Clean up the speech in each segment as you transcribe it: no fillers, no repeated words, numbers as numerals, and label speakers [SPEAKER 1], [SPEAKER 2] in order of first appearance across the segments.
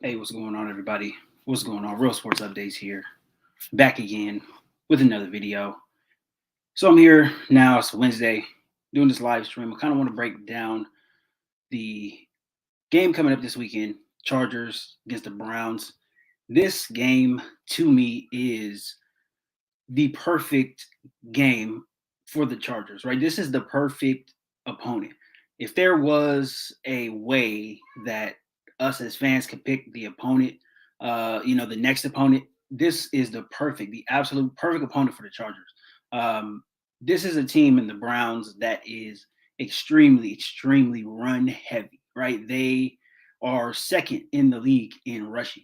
[SPEAKER 1] Hey, what's going on, everybody? What's going on? Real Sports Updates here. Back again with another video. So I'm here now. It's Wednesday, doing this live stream. I kind of want to break down the game coming up this weekend, Chargers against the Browns. This game, to me, is the perfect game for the Chargers, right? This is the perfect opponent. If there was a way that us as fans could pick the opponent, the next opponent, this is the absolute perfect opponent for the Chargers. This is a team in the Browns that is extremely run heavy, right? They are second in the league in rushing.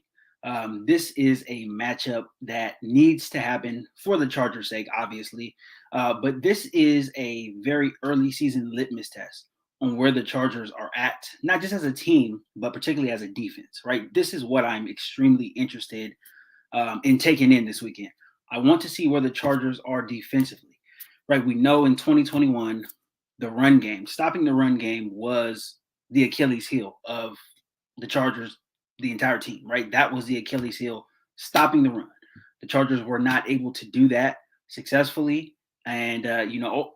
[SPEAKER 1] This is a matchup that needs to happen for the Chargers' sake, obviously. But this is a very early season litmus test on where the Chargers are at, not just as a team, but particularly as a defense, right? This is what I'm extremely interested in taking in this weekend. I want to see where the Chargers are defensively, right? We know in 2021, stopping the run game was the Achilles heel of the Chargers, the entire team, right? That was the Achilles heel, stopping the run. The Chargers were not able to do that successfully. And,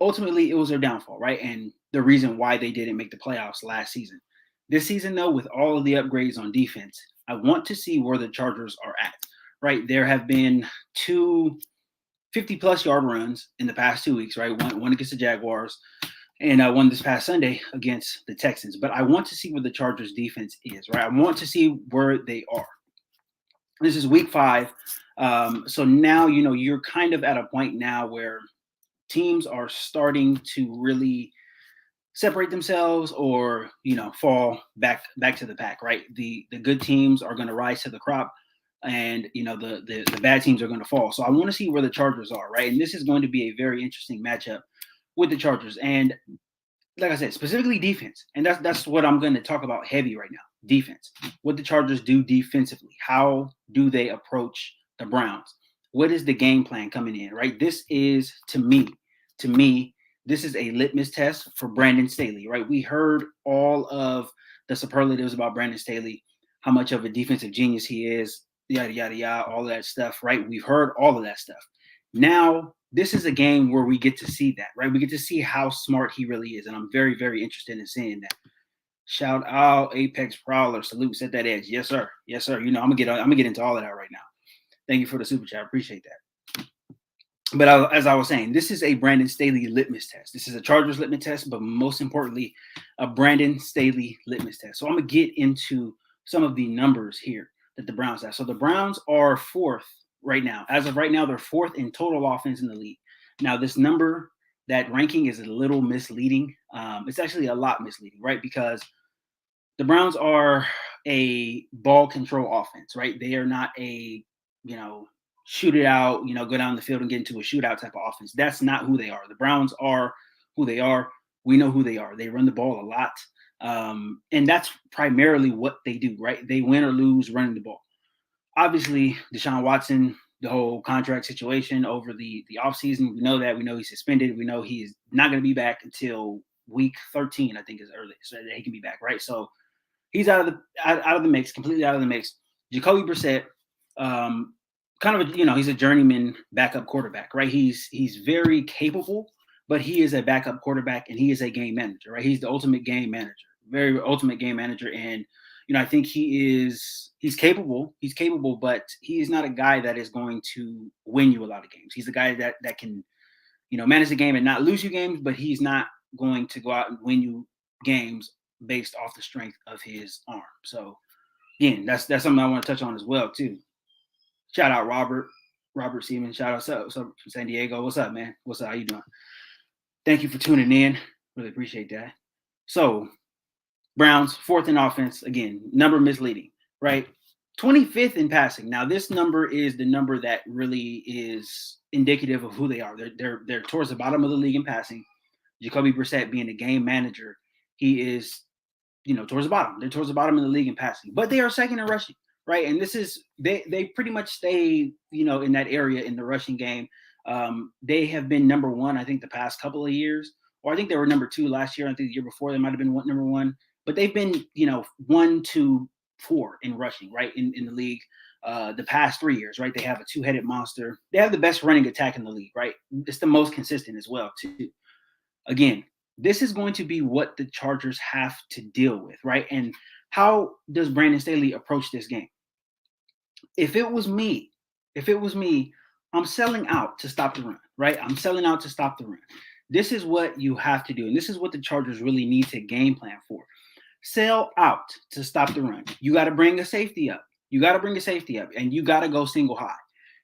[SPEAKER 1] ultimately it was their downfall, right? And the reason why they didn't make the playoffs last season. This season, though, with all of the upgrades on defense, I want to see where the Chargers are at, right? There have been two 50-plus yard runs in the past 2 weeks, right? One against the Jaguars and one this past Sunday against the Texans. But I want to see where the Chargers defense is, right? I want to see where they are. This is week 5. So now, you're kind of at a point now where teams are starting to really separate themselves or, fall back to the pack, right? The good teams are going to rise to the crop and, the bad teams are going to fall. So I want to see where the Chargers are, right? And this is going to be a very interesting matchup with the Chargers. And like I said, specifically defense. And that's what I'm going to talk about heavy right now. Defense. What the Chargers do defensively. How do they approach the Browns? What is the game plan coming in, right? This is, to me, this is a litmus test for Brandon Staley, right? We heard all of the superlatives about Brandon Staley, how much of a defensive genius he is, yada, yada, yada, all of that stuff, right? We've heard all of that stuff. Now, this is a game where we get to see that, right? We get to see how smart he really is. And I'm very, very interested in seeing that. Shout out Apex Prowler. Salute, set that edge. Yes, sir. Yes, sir. I'm gonna get into all of that right now. Thank you for the super chat. I appreciate that. But as I was saying, this is a Brandon Staley litmus test. This is a Chargers litmus test, but most importantly, a Brandon Staley litmus test. So I'm gonna get into some of the numbers here that the Browns have. So the Browns are fourth right now. As of right now, they're fourth in total offense in the league. Now, this number, that ranking is a little misleading. It's actually a lot misleading, right? Because the Browns are a ball control offense, right? They are not a, shoot it out, go down the field and get into a shootout type of offense. That's not who they are. The Browns are who they are. We know who they are. They run the ball a lot. And that's primarily what they do, right? They win or lose running the ball. Obviously, Deshaun Watson, the whole contract situation over the offseason, we know that. We know he's suspended. We know he is not going to be back until week 13, I think is early, so that he can be back, right? So he's out of the mix, completely out of the mix. Jacoby Brissett, kind of he's a journeyman backup quarterback, right? He's very capable, but he is a backup quarterback and he is a game manager, right? He's the ultimate game manager, very ultimate game manager. And I think he's capable, but he's not a guy that is going to win you a lot of games. He's a guy that can, manage the game and not lose you games, but he's not going to go out and win you games based off the strength of his arm. So again, that's something I want to touch on as well too. Shout out Robert Seaman. Shout out from San Diego. What's up, man? What's up? How you doing? Thank you for tuning in. Really appreciate that. So Browns, fourth in offense. Again, number misleading, right? 25th in passing. Now, this number is the number that really is indicative of who they are. They're towards the bottom of the league in passing. Jacoby Brissett being a game manager, he is, towards the bottom. They're towards the bottom of the league in passing, but they are second in rushing, right? And this is they pretty much stay, in that area in the rushing game. They have been number one, I think, the past couple of years, or I think they were number 2 last year. I think the year before they might have been number 1. But they've been, 1 to 4 in rushing, right, in the league. The past 3 years, right? They have a two-headed monster. They have the best running attack in the league, right? It's the most consistent as well, too. Again, this is going to be what the Chargers have to deal with, right? And how does Brandon Staley approach this game? If it was me, I'm selling out to stop the run, right? I'm selling out to stop the run. This is what you have to do. And this is what the Chargers really need to game plan for. Sell out to stop the run. You got to bring a safety up. And you got to go single high.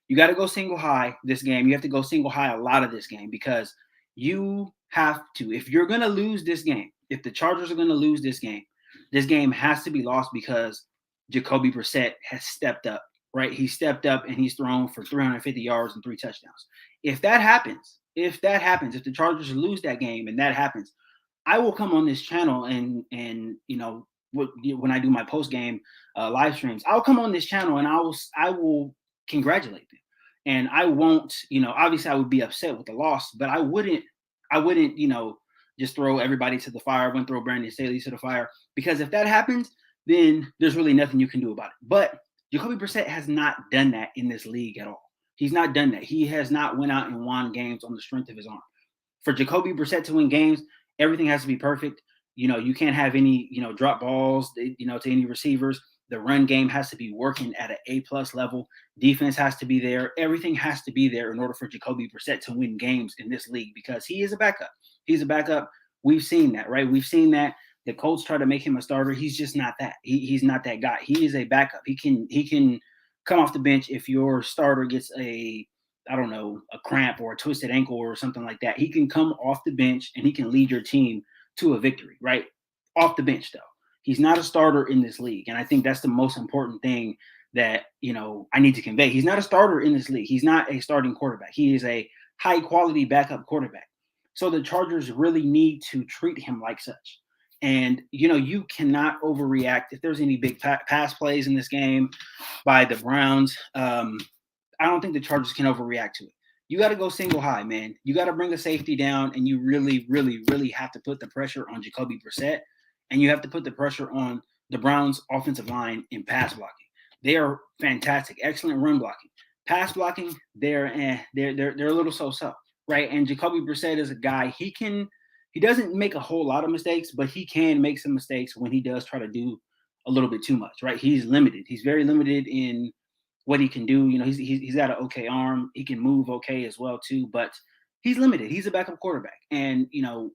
[SPEAKER 1] You got to go single high this game. You have to go single high a lot of this game because you have to. If you're going to lose this game, if the Chargers are going to lose this game has to be lost because Jacoby Brissett has stepped up, right? He stepped up and he's thrown for 350 yards and 3 touchdowns. If that happens, if the Chargers lose that game and that happens, I will come on this channel and when I do my post game live streams, I'll come on this channel and I will congratulate them. And I won't, obviously I would be upset with the loss, but I wouldn't, just throw everybody to the fire. I wouldn't throw Brandon Staley to the fire because if that happens, then there's really nothing you can do about it. But Jacoby Brissett has not done that in this league at all. He's not done that. He has not went out and won games on the strength of his arm. For Jacoby Brissett to win games, everything has to be perfect. You can't have any, drop balls, to any receivers. The run game has to be working at an A+ level. Defense has to be there. Everything has to be there in order for Jacoby Brissett to win games in this league because he is a backup. He's a backup. We've seen that, right? We've seen that. The Colts try to make him a starter. He's just not that. He's not that guy. He is a backup. He can come off the bench if your starter gets a cramp or a twisted ankle or something like that. He can come off the bench and he can lead your team to a victory, right? Off the bench, though. He's not a starter in this league. And I think that's the most important thing that, I need to convey. He's not a starter in this league. He's not a starting quarterback. He is a high-quality backup quarterback. So the Chargers really need to treat him like such. And, you cannot overreact. If there's any big pass plays in this game by the Browns, I don't think the Chargers can overreact to it. You got to go single high, man. You got to bring the safety down, and you really, really, really have to put the pressure on Jacoby Brissett, and you have to put the pressure on the Browns' offensive line in pass blocking. They are fantastic, excellent run blocking. Pass blocking, they're a little so-so, right? And Jacoby Brissett is a guy, he doesn't make a whole lot of mistakes, but he can make some mistakes when he does try to do a little bit too much, right? He's limited. He's very limited in what he can do. He's got an okay arm. He can move okay as well too, but he's limited. He's a backup quarterback. And,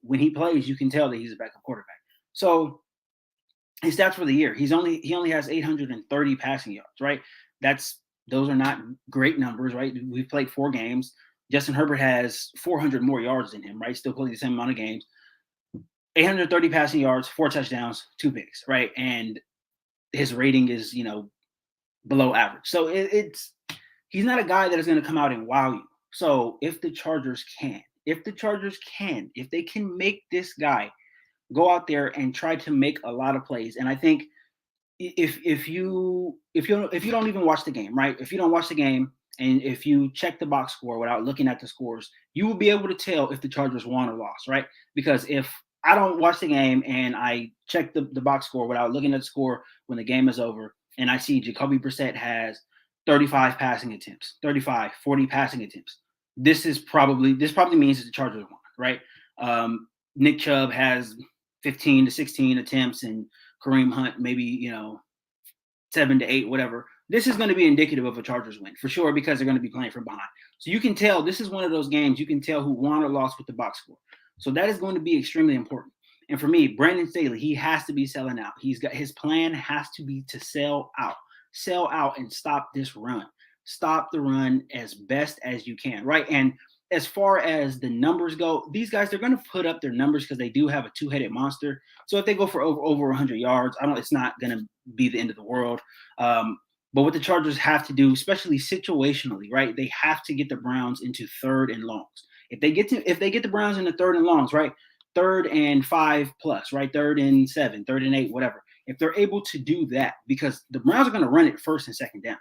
[SPEAKER 1] when he plays, you can tell that he's a backup quarterback. So his stats for the year, he only has 830 passing yards, right? Those are not great numbers, right? We've played 4 games. Justin Herbert has 400 more yards than him, right? Still playing the same amount of games. 830 passing yards, 4 touchdowns, 2 picks, right? And his rating is, below average. So he's not a guy that is going to come out and wow you. So if the Chargers can, if they can make this guy go out there and try to make a lot of plays, and I think if you don't even watch the game, right? If you don't watch the game and if you check the box score without looking at the scores, you will be able to tell if the Chargers won or lost, right? Because if I don't watch the game and I check the box score without looking at the score when the game is over, and I see Jacoby Brissett has 35 passing attempts, 35, 40 passing attempts, this probably means that the Chargers won, right? Nick Chubb has 15 to 16 attempts and Kareem Hunt maybe, 7 to 8, whatever. This is going to be indicative of a Chargers win for sure because they're going to be playing from behind. So you can tell this is one of those games you can tell who won or lost with the box score. So that is going to be extremely important. And for me, Brandon Staley, he has to be selling out. His plan has to be to sell out and stop this run. Stop the run as best as you can, right? And as far as the numbers go, these guys, they're going to put up their numbers because they do have a two-headed monster. So if they go for over 100 yards, it's not going to be the end of the world. But what the Chargers have to do, especially situationally, right? They have to get the Browns into 3rd and longs. If they get the Browns into 3rd and longs, right? 3rd and 5+, right? 3rd and 7, 3rd and 8, whatever. If they're able to do that, because the Browns are going to run it 1st and 2nd down.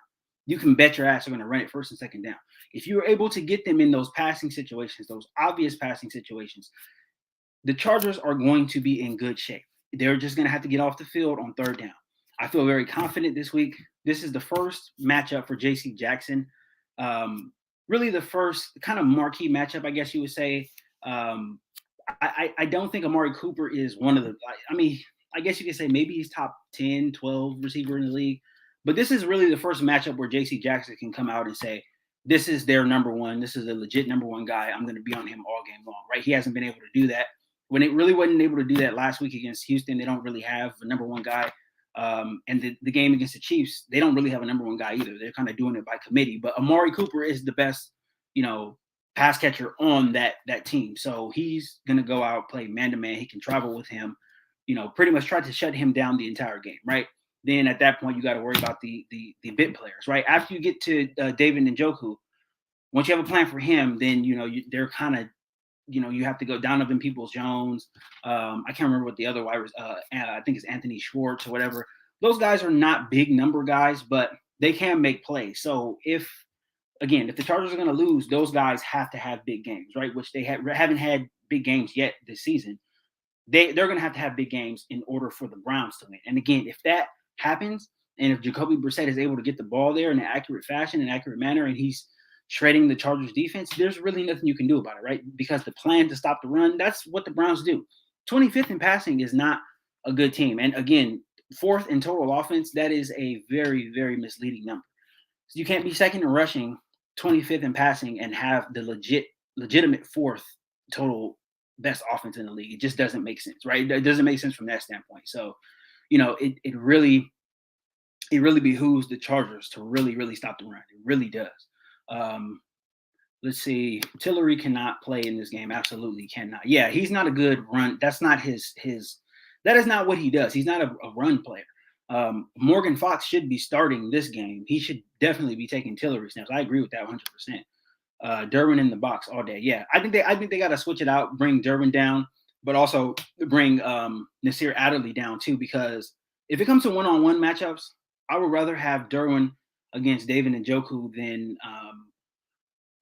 [SPEAKER 1] You can bet your ass they're going to run it 1st and 2nd down. If you're able to get them in those passing situations, those obvious passing situations, the Chargers are going to be in good shape. They're just going to have to get off the field on 3rd down. I feel very confident this week. This is the first matchup for J.C. Jackson. Really the first kind of marquee matchup, I guess you would say. I don't think Amari Cooper is one of the – I mean, I guess you could say maybe he's top 10, 12 receiver in the league. But this is really the first matchup where J.C. Jackson can come out and say, this is their number one. This is a legit number one guy. I'm going to be on him all game long, right? He hasn't been able to do that. When it really wasn't able to do that last week against Houston, they don't really have a number one guy. And the game against the Chiefs, they don't really have a number one guy either. They're kind of doing it by committee. But Amari Cooper is the best, pass catcher on that team. So he's going to go out, play man-to-man. He can travel with him, pretty much try to shut him down the entire game, right? Then at that point, you got to worry about the bit players, right? After you get to David Njoku, once you have a plan for him, then, they're kind of, you have to go Donovan Peoples-Jones. I can't remember what the other wide was. I think it's Anthony Schwartz or whatever. Those guys are not big number guys, but they can make plays. So if the Chargers are going to lose, those guys have to have big games, right? Which they haven't had big games yet this season. They're going to have big games in order for the Browns to win. And again, if that happens, and if Jacoby Brissett is able to get the ball there in an accurate fashion, an accurate manner, and he's shredding the Chargers defense, there's really nothing you can do about it, right? Because the plan to stop the run, that's what the Browns do. 25th in passing is not a good team. And again, 4th in total offense, that is a very, very misleading number. So you can't be second in rushing, 25th in passing, and have the legitimate 4th total best offense in the league. It just doesn't make sense, right? It doesn't make sense from that standpoint. So, it really behooves the Chargers to really, really stop the run. It really does. Let's see. Tillery cannot play in this game. Absolutely cannot. Yeah, he's not a good run. That's not his. That is not what he does. He's not a run player. Morgan Fox should be starting this game. He should definitely be taking Tillery snaps. I agree with that 100%. Derwin in the box all day. Yeah, I think they got to switch it out. Bring Derwin down, but also bring Nasir Adderley down too. Because if it comes to one-on-one matchups, I would rather have Derwin against David Njoku than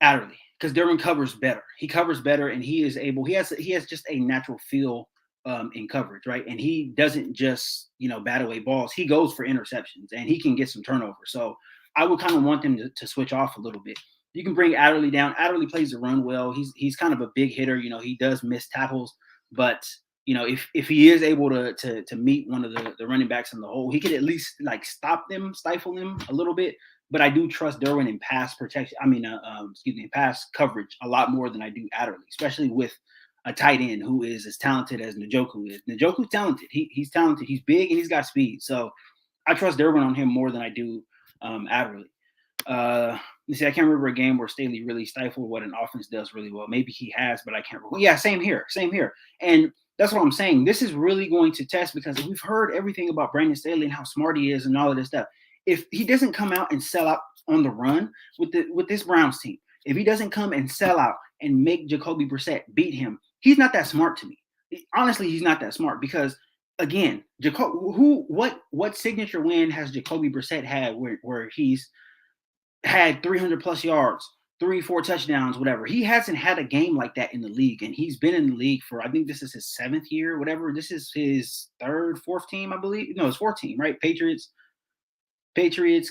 [SPEAKER 1] Adderley, because Derwin covers better. He covers better, and he has just a natural feel in coverage, right? And he doesn't just bat away balls. He goes for interceptions, and he can get some turnovers. So I would kind of want them to switch off a little bit. You can bring Adderley down. Adderley plays the run well. He's kind of a big hitter. He does miss tackles, but if he is able to meet one of the running backs in the hole, he could at least stop them, stifle them a little bit. But I do trust Derwin in pass protection. In pass coverage a lot more than I do Adderley, especially with a tight end who is as talented as Njoku is. Njoku's talented. He's talented. He's big and he's got speed. So I trust Derwin on him more than I do Adderley. I can't remember a game where Staley really stifled what an offense does really well. Maybe he has, but I can't remember. Yeah, same here. And that's what I'm saying. This is really going to test, because we've heard everything about Brandon Staley and how smart he is and all of this stuff. If he doesn't come out and sell out on the run with this Browns team, if he doesn't come and sell out and make Jacoby Brissett beat him, he's not that smart to me. Honestly, he's not that smart, because again, what signature win has Jacoby Brissett had where he's had 300 plus yards, 3-4 touchdowns, whatever? He hasn't had a game like that in the league, and he's been in the league for, I think this is his 7th year, whatever. This is his 3rd, 4th team, I believe. No, it's 4th team, right? Patriots,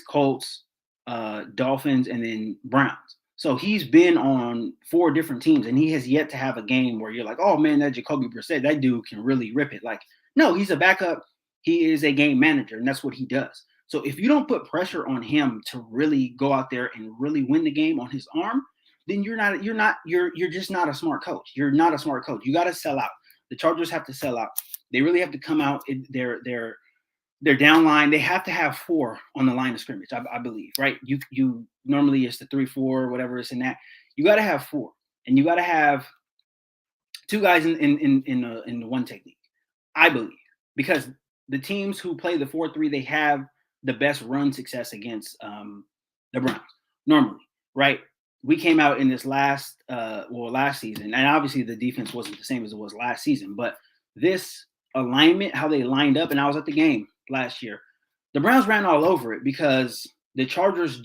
[SPEAKER 1] Colts, Dolphins, and then Browns. So he's been on 4 different teams, and he has yet to have a game where you're like, oh man, that Jacoby Brissett, that dude can really rip it. No, he's a backup. He is a game manager, and that's what he does. So if you don't put pressure on him to really go out there and really win the game on his arm, then you're just not a smart coach. You're not a smart coach. You got to sell out. The Chargers have to sell out. They really have to come out. They're down line. They have to have 4 on the line of scrimmage, I believe, right? You normally it's the 3-4, whatever it's in that. You got to have 4, and you got to have 2 guys in the one technique, I believe, because the teams who play the 4-3, they have the best run success against the Browns normally, right? We came out in this last season, and obviously the defense wasn't the same as it was last season, but this alignment, how they lined up, and I was at the game last year, the Browns ran all over it because the Chargers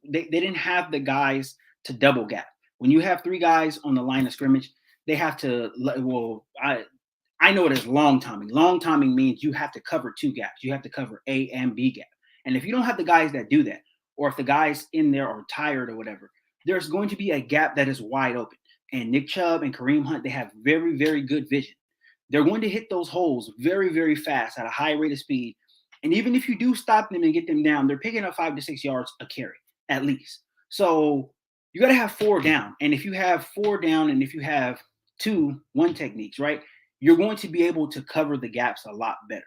[SPEAKER 1] they didn't have the guys to double gap. When you have 3 guys on the line of scrimmage, they have to I know it as long timing. Long timing means you have to cover two gaps. You have to cover A and B gap. And if you don't have the guys that do that, or if the guys in there are tired or whatever, there's going to be a gap that is wide open. And Nick Chubb and Kareem Hunt, they have very, very good vision. They're going to hit those holes very, very fast at a high rate of speed. And even if you do stop them and get them down, they're picking up 5 to 6 yards a carry, at least. So you got to have 4 down. And if you have 4 down and if you have 2-1 techniques, right, you're going to be able to cover the gaps a lot better,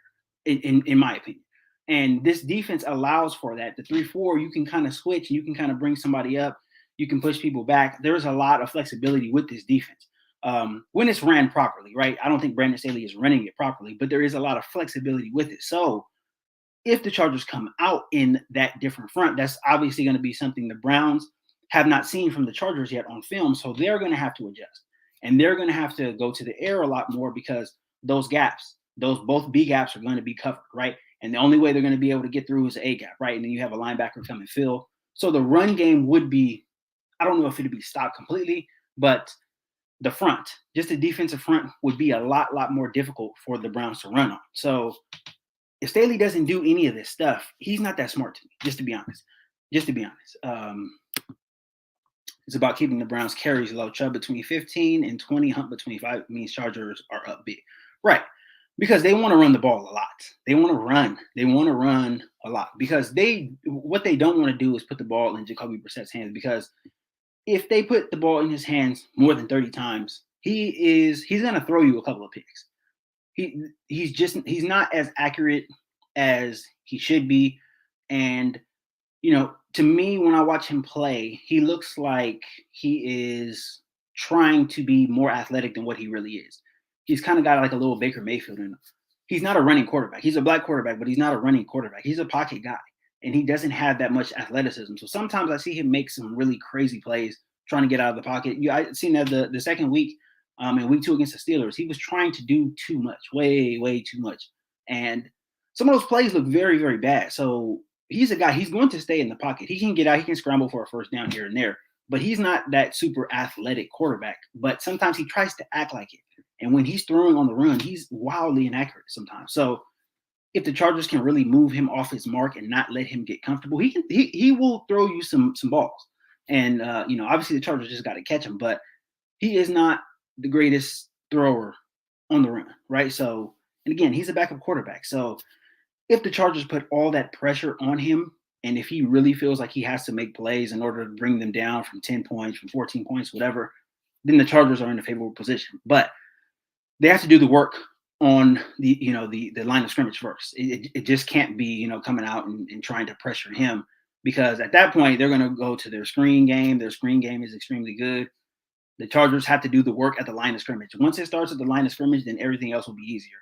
[SPEAKER 1] in my opinion. And this defense allows for that. The 3-4, you can kind of switch and you can kind of bring somebody up. You can push people back. There's a lot of flexibility with this defense when it's ran properly, right? I don't think Brandon Staley is running it properly, but there is a lot of flexibility with it. So if the Chargers come out in that different front, that's obviously going to be something the Browns have not seen from the Chargers yet on film. So they're going to have to adjust. And they're going to have to go to the air a lot more because those gaps, those both B gaps are going to be covered, right? And the only way they're going to be able to get through is an A gap, right? And then you have a linebacker come and fill. So the run game would be, I don't know if it'd be stopped completely, but the front, just the defensive front would be a lot more difficult for the Browns to run on. So if Staley doesn't do any of this stuff, he's not that smart to me, just to be honest. It's about keeping the Browns carries low. Chubb between 15 and 20, Hunt between 5 means Chargers are up big. Right. Because they want to run the ball a lot. They want to run. They want to run a lot because what they don't want to do is put the ball in Jacoby Brissett's hands, because if they put the ball in his hands more than 30 times, he's going to throw you a couple of picks. He's not as accurate as he should be. And, to me, when I watch him play, he looks like he is trying to be more athletic than what he really is. He's kind of got like a little Baker Mayfield in him. He's not a running quarterback. He's a black quarterback, but he's not a running quarterback. He's a pocket guy, and he doesn't have that much athleticism. So sometimes I see him make some really crazy plays trying to get out of the pocket. I seen that the second week, in week 2 against the Steelers, he was trying to do too much, way too much. And some of those plays look very, very bad. So he's a guy, he's going to stay in the pocket. He can get out, he can scramble for a first down here and there, but he's not that super athletic quarterback. But sometimes he tries to act like it. And when he's throwing on the run, he's wildly inaccurate sometimes. So if the Chargers can really move him off his mark and not let him get comfortable, he will throw you some balls. And obviously the Chargers just got to catch him, but he is not the greatest thrower on the run, right? So, and again, he's a backup quarterback. So if the Chargers put all that pressure on him, and if he really feels like he has to make plays in order to bring them down from 10 points, from 14 points, whatever, then the Chargers are in a favorable position. But they have to do the work on the line of scrimmage first. It just can't be, coming out and trying to pressure him, because at that point they're going to go to their screen game. Their screen game is extremely good. The Chargers have to do the work at the line of scrimmage. Once it starts at the line of scrimmage, then everything else will be easier.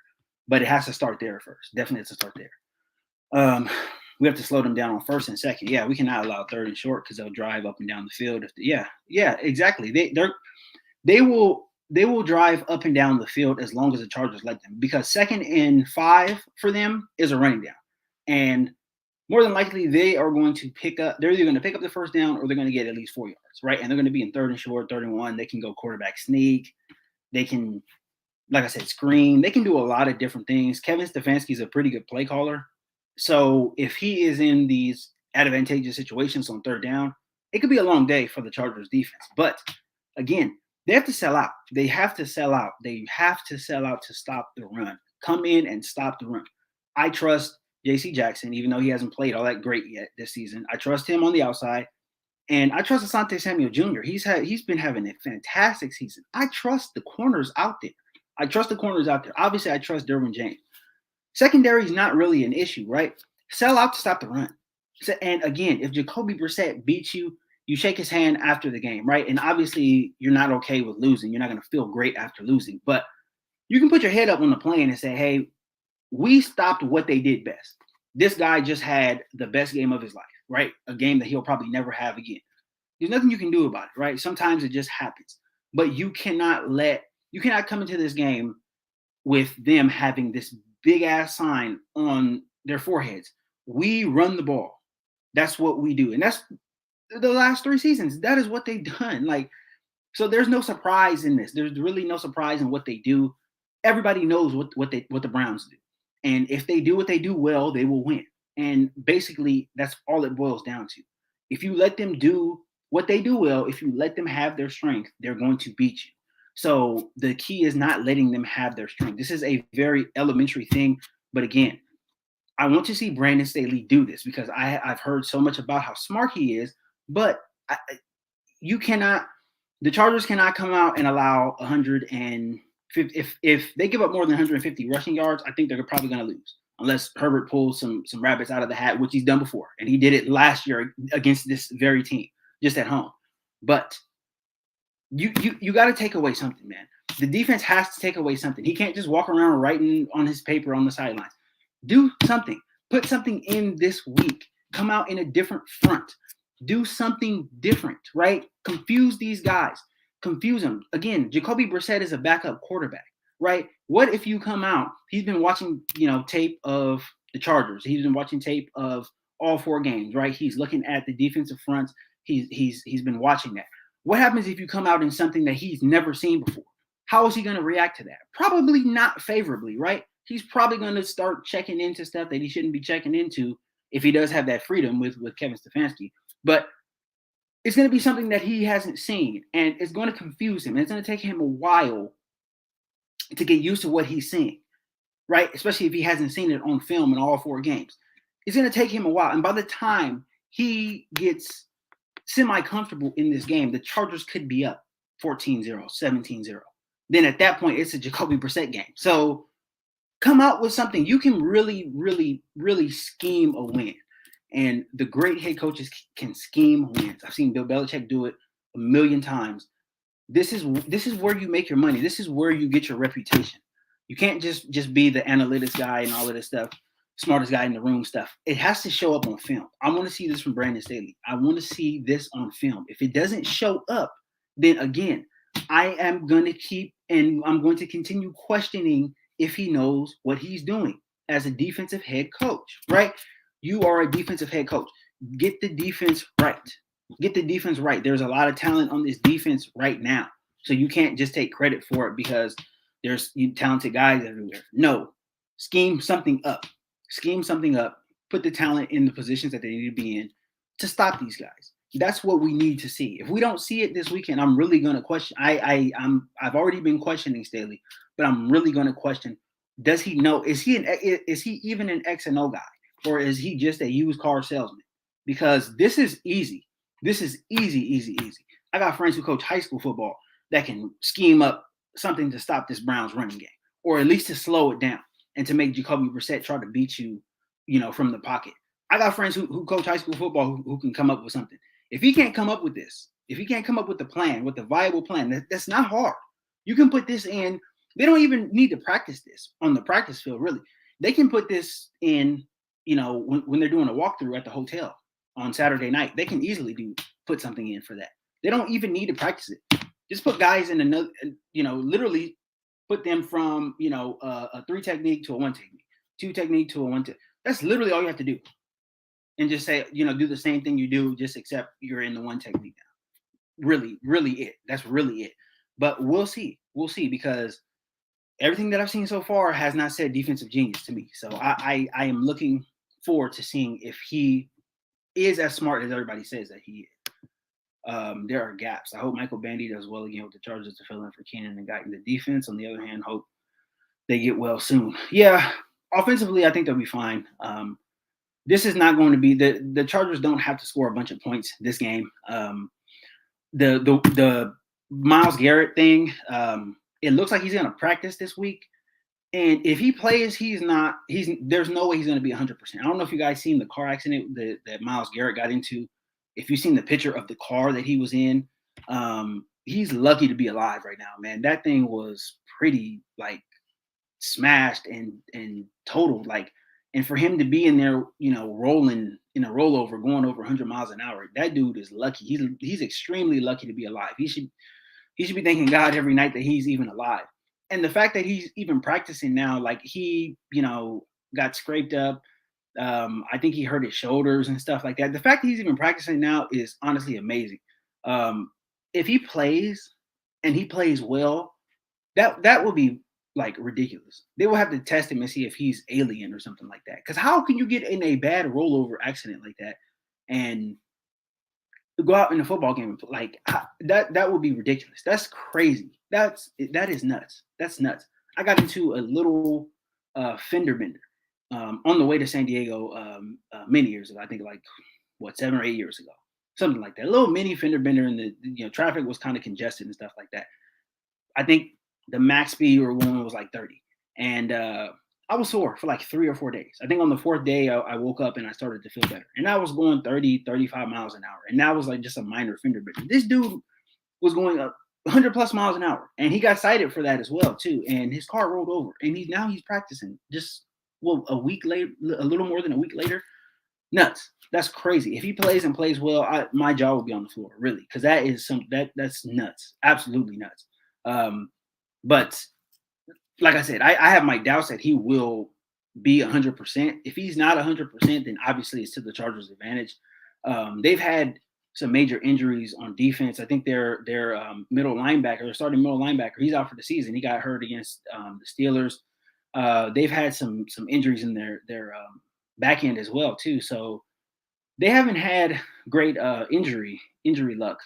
[SPEAKER 1] But it has to start there first. Definitely has to start there. We have to slow them down on first and second. Yeah, we cannot allow third and short because they'll drive up and down the field. Yeah, exactly. They will drive up and down the field as long as the Chargers let them, because 2nd and 5 for them is a running down. And more than likely they are going to they're either going to pick up the first down or they're going to get at least 4 yards, right? And they're going to be in 3rd and short, 3rd and 1. They can go quarterback sneak. They can, like I said, screen. They can do a lot of different things. Kevin Stefanski is a pretty good play caller. So if he is in these advantageous situations on 3rd down, it could be a long day for the Chargers defense. But again, they have to sell out. They have to sell out. They have to sell out to stop the run. Come in and stop the run. I trust J.C. Jackson, even though he hasn't played all that great yet this season. I trust him on the outside. And I trust Asante Samuel Jr. He's been having a fantastic season. I trust the corners out there. Obviously, I trust Derwin James. Secondary is not really an issue, right? Sell out to stop the run. And again, if Jacoby Brissett beats you, you shake his hand after the game, right? And obviously, you're not okay with losing. You're not going to feel great after losing. But you can put your head up on the plane and say, hey, we stopped what they did best. This guy just had the best game of his life, right? A game that he'll probably never have again. There's nothing you can do about it, right? Sometimes it just happens. But you cannot come into this game with them having this big-ass sign on their foreheads. We run the ball. That's what we do. And that's the last 3 seasons. That is what they've done. So there's no surprise in this. There's really no surprise in what they do. everybody knows what the Browns do. And if they do what they do well, they will win. And basically, that's all it boils down to. If you let them do what they do well, if you let them have their strength, they're going to beat you. So the key is not letting them have their strength. This is a very elementary thing. But again, I want to see Brandon Staley do this because I've heard so much about how smart he is, but you cannot, the Chargers cannot come out and allow 150. If they give up more than 150 rushing yards, I think they're probably going to lose unless Herbert pulls some rabbits out of the hat, which he's done before, and he did it last year against this very team just at home. But you got to take away something, man. The defense has to take away something. He can't just walk around writing on his paper on the sidelines. Do something. Put something in this week. Come out in a different front. Do something different, right? Confuse these guys. Confuse them. Again, Jacoby Brissett is a backup quarterback, right? What if you come out? He's been watching, tape of the Chargers. He's been watching tape of all 4 games, right? He's looking at the defensive fronts. He's been watching that. What happens if you come out in something that he's never seen before? How is he going to react to that? Probably not favorably, right? He's probably going to start checking into stuff that he shouldn't be checking into if he does have that freedom with Kevin Stefanski. But it's going to be something that he hasn't seen, and it's going to confuse him. And it's going to take him a while to get used to what he's seeing, right? Especially if he hasn't seen it on film in all 4 games. It's going to take him a while. And by the time he gets semi-comfortable in this game, the Chargers could be up 14-0, 17-0. Then at that point, it's a Jacoby Brissett game. So come out with something. You can really, really, really scheme a win. And the great head coaches can scheme wins. I've seen Bill Belichick do it a million times. This is where you make your money. This is where you get your reputation. You can't just be the analytics guy and all of this stuff, smartest guy in the room stuff. It has to show up on film. I want to see this from Brandon Staley. I want to see this on film. If it doesn't show up, then again, I am going to keep and I'm going to continue questioning if he knows what he's doing as a defensive head coach, right? You are a defensive head coach. Get the defense right. Get the defense right. There's a lot of talent on this defense right now. So you can't just take credit for it because there's talented guys everywhere. No. Scheme something up. Scheme something up. Put the talent in the positions that they need to be in to stop these guys. That's what we need to see. If we don't see it this weekend, I'm really going to question. I've already been questioning Staley, but I'm really going to question. Does he know? Is he even an X and O guy, or is he just a used car salesman? Because this is easy. This is easy. I got friends who coach high school football that can scheme up something to stop this Browns running game, or at least to slow it down and to make Jacoby Brissett try to beat you, from the pocket. I got friends who coach high school football who can come up with something. If he can't come up with this, if he can't come up with the plan, with the viable plan, that's not hard. You can put this in. They don't even need to practice this on the practice field, really. They can put this in, when they're doing a walkthrough at the hotel on Saturday night. They can easily put something in for that. They don't even need to practice it. Just put guys in another, literally put them from, a 3 technique to a 1 technique, 2 technique to a 1 technique. That's literally all you have to do. And just say, do the same thing you do, just except you're in the 1 technique now. Really it. That's really it. But we'll see. We'll see, because everything that I've seen so far has not said defensive genius to me. So I am looking forward to seeing if he is as smart as everybody says that he is. There are gaps. I hope Michael Bandy does well again with the Chargers to fill in for Keenan and Guy in the defense. On the other hand, hope they get well soon. Yeah, offensively, I think they'll be fine. This is not going to be the Chargers don't have to score a bunch of points this game. The Myles Garrett thing, it looks like he's going to practice this week. And if he plays, there's no way he's going to be 100%. I don't know if you guys seen the car accident that Myles Garrett got into. If you've seen the picture of the car that he was in, he's lucky to be alive right now, man. That thing was pretty smashed and totaled, and for him to be in there, rolling in a rollover, going over 100 miles an hour, that dude is lucky. He's extremely lucky to be alive. He should be thanking God every night that he's even alive. And the fact that he's even practicing now, he, got scraped up. I think he hurt his shoulders and stuff like that. The fact that he's even practicing now is honestly amazing. If he plays and he plays well, that will be like ridiculous. They will have to test him and see if he's alien or something like that. Because how can you get in a bad rollover accident like that and go out in a football game like that? That would be ridiculous. That's crazy. That is nuts. That's nuts. I got into a little fender bender on the way to San Diego many years ago. I think like 7 or 8 years ago, something like that. A little mini fender bender, and the traffic was kind of congested and stuff like that. I think the max speed we were going was like 30, and I was sore for like 3 or 4 days. I think on the fourth day, I woke up and I started to feel better, and I was going 30, 35 miles an hour, and that was like just a minor fender bender. This dude was going up 100 plus miles an hour, and he got cited for that as well too. And his car rolled over, and he's practicing just a week later, a little more than a week later. Nuts. That's crazy. If he plays and plays well, my jaw will be on the floor, really, because that's nuts. Absolutely nuts. But like I said, I have my doubts that he will be 100%. If he's not 100%, then obviously it's to the Chargers' advantage. They've had some major injuries on defense. I think their middle linebacker, their starting middle linebacker, he's out for the season. He got hurt against the Steelers. They've had some injuries in their back end as well too. So they haven't had great injury luck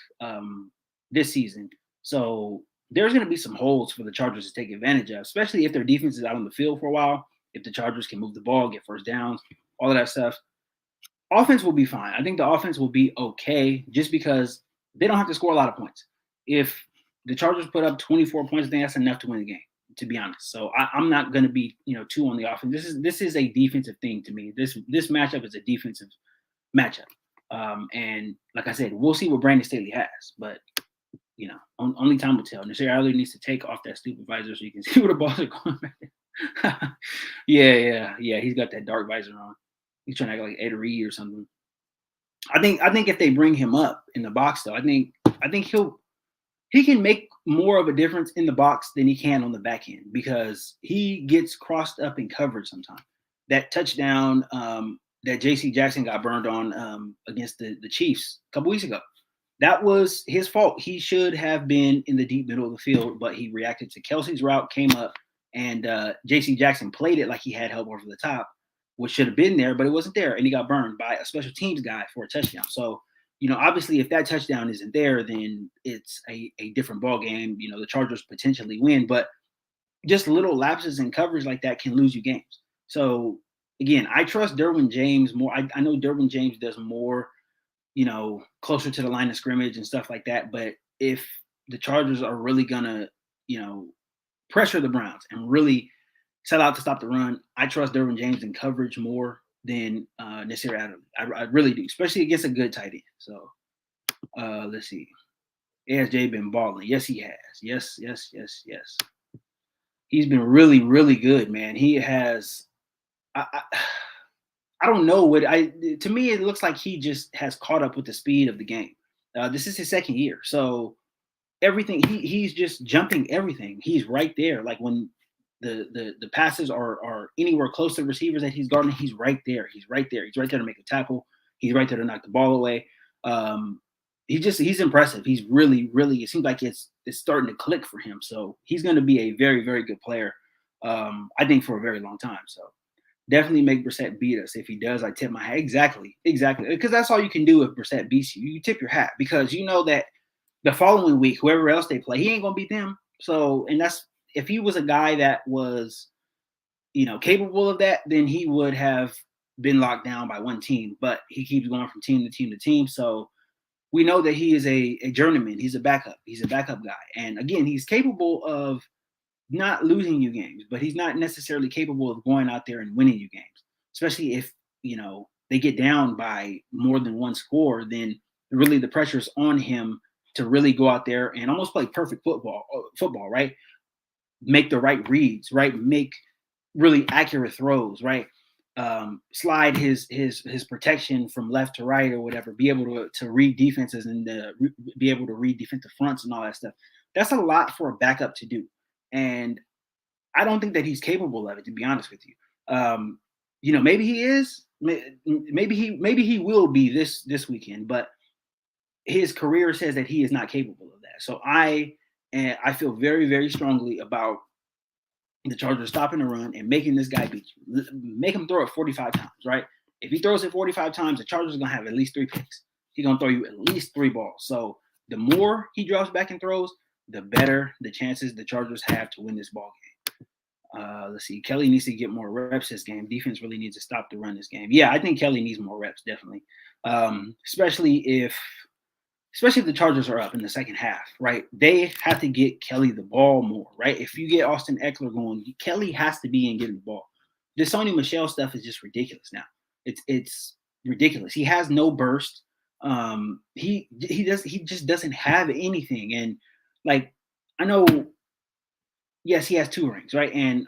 [SPEAKER 1] this season. So there's going to be some holes for the Chargers to take advantage of, especially if their defense is out on the field for a while. If the Chargers can move the ball, get first downs, all of that stuff, offense will be fine. I think the offense will be okay just because they don't have to score a lot of points. If the Chargers put up 24 points, I think that's enough to win the game, to be honest. So I'm not going to be, too on the offense. This is a defensive thing to me. This matchup is a defensive matchup. And like I said, we'll see what Brandon Staley has, but only time will tell. Nasir Adderley needs to take off that stupid visor so you can see where the balls are going back there. Yeah. He's got that dark visor on. He's trying to act like Ed Reed or something. I think if they bring him up in the box, though, I think he can make more of a difference in the box than he can on the back end because he gets crossed up in coverage sometimes. That touchdown that J.C. Jackson got burned on against the Chiefs a couple weeks ago, that was his fault. He should have been in the deep middle of the field, but he reacted to Kelsey's route, came up, and J.C. Jackson played it like he had help over the top, which should have been there, but it wasn't there, and he got burned by a special teams guy for a touchdown. So, obviously, if that touchdown isn't there, then it's a different ball game. The Chargers potentially win, but just little lapses in coverage like that can lose you games. So, again, I trust Derwin James more. I know Derwin James does more, closer to the line of scrimmage and stuff like that. But if the Chargers are really gonna, pressure the Browns and really set out to stop the run, I trust Derwin James in coverage more than Nasir Adderley. I really do, especially against a good tight end. So let's see. ASJ been balling. Yes, he has. Yes. He's been really, really good, man. He has. I don't know to me, it looks like he just has caught up with the speed of the game. This is his second year. So everything, he's just jumping everything. He's right there. Like when the passes are anywhere close to the receivers that he's guarding, he's right there. He's right there to make a tackle. He's right there to knock the ball away. He's impressive. He's really, really, it seems like it's starting to click for him. So he's going to be a very, very good player, I think, for a very long time. So definitely make Brissett beat us. If he does, I tip my hat. Exactly. Because that's all you can do if Brissett beats you. You tip your hat because you know that the following week, whoever else they play, he ain't going to beat them. So, and that's, if he was a guy that was, capable of that, then he would have been locked down by one team. But he keeps going from team to team to team. So we know that he is a journeyman. He's a backup. He's a backup guy. And again, he's capable of not losing you games, but he's not necessarily capable of going out there and winning you games, especially if, they get down by more than one score, then really the pressure's on him to really go out there and almost play perfect football, right? Make the right reads, right? Make really accurate throws, right? Slide his protection from left to right or whatever, be able to read defenses and be able to read defensive fronts and all that stuff. That's a lot for a backup to do. And I don't think that he's capable of it, to be honest with you. Maybe he is, maybe he will be this weekend, but his career says that he is not capable of that. So I feel very, very strongly about the Chargers stopping the run and making this guy beat you. Make him throw it 45 times, right? If he throws it 45 times, the Chargers are going to have at least 3 picks. He's going to throw you at least 3 balls. So the more he drops back and throws, the better the chances the Chargers have to win this ball game. Let's see. Kelly needs to get more reps this game. Defense really needs to stop the run this game. Yeah, I think Kelly needs more reps, definitely. Especially if the Chargers are up in the second half, right? They have to get Kelly the ball more, right? If you get Austin Eckler going, Kelly has to be in getting the ball. The Sony Michel stuff is just ridiculous now. It's ridiculous. He has no burst. He just doesn't have anything. And like, I know, yes, he has 2 rings, right? And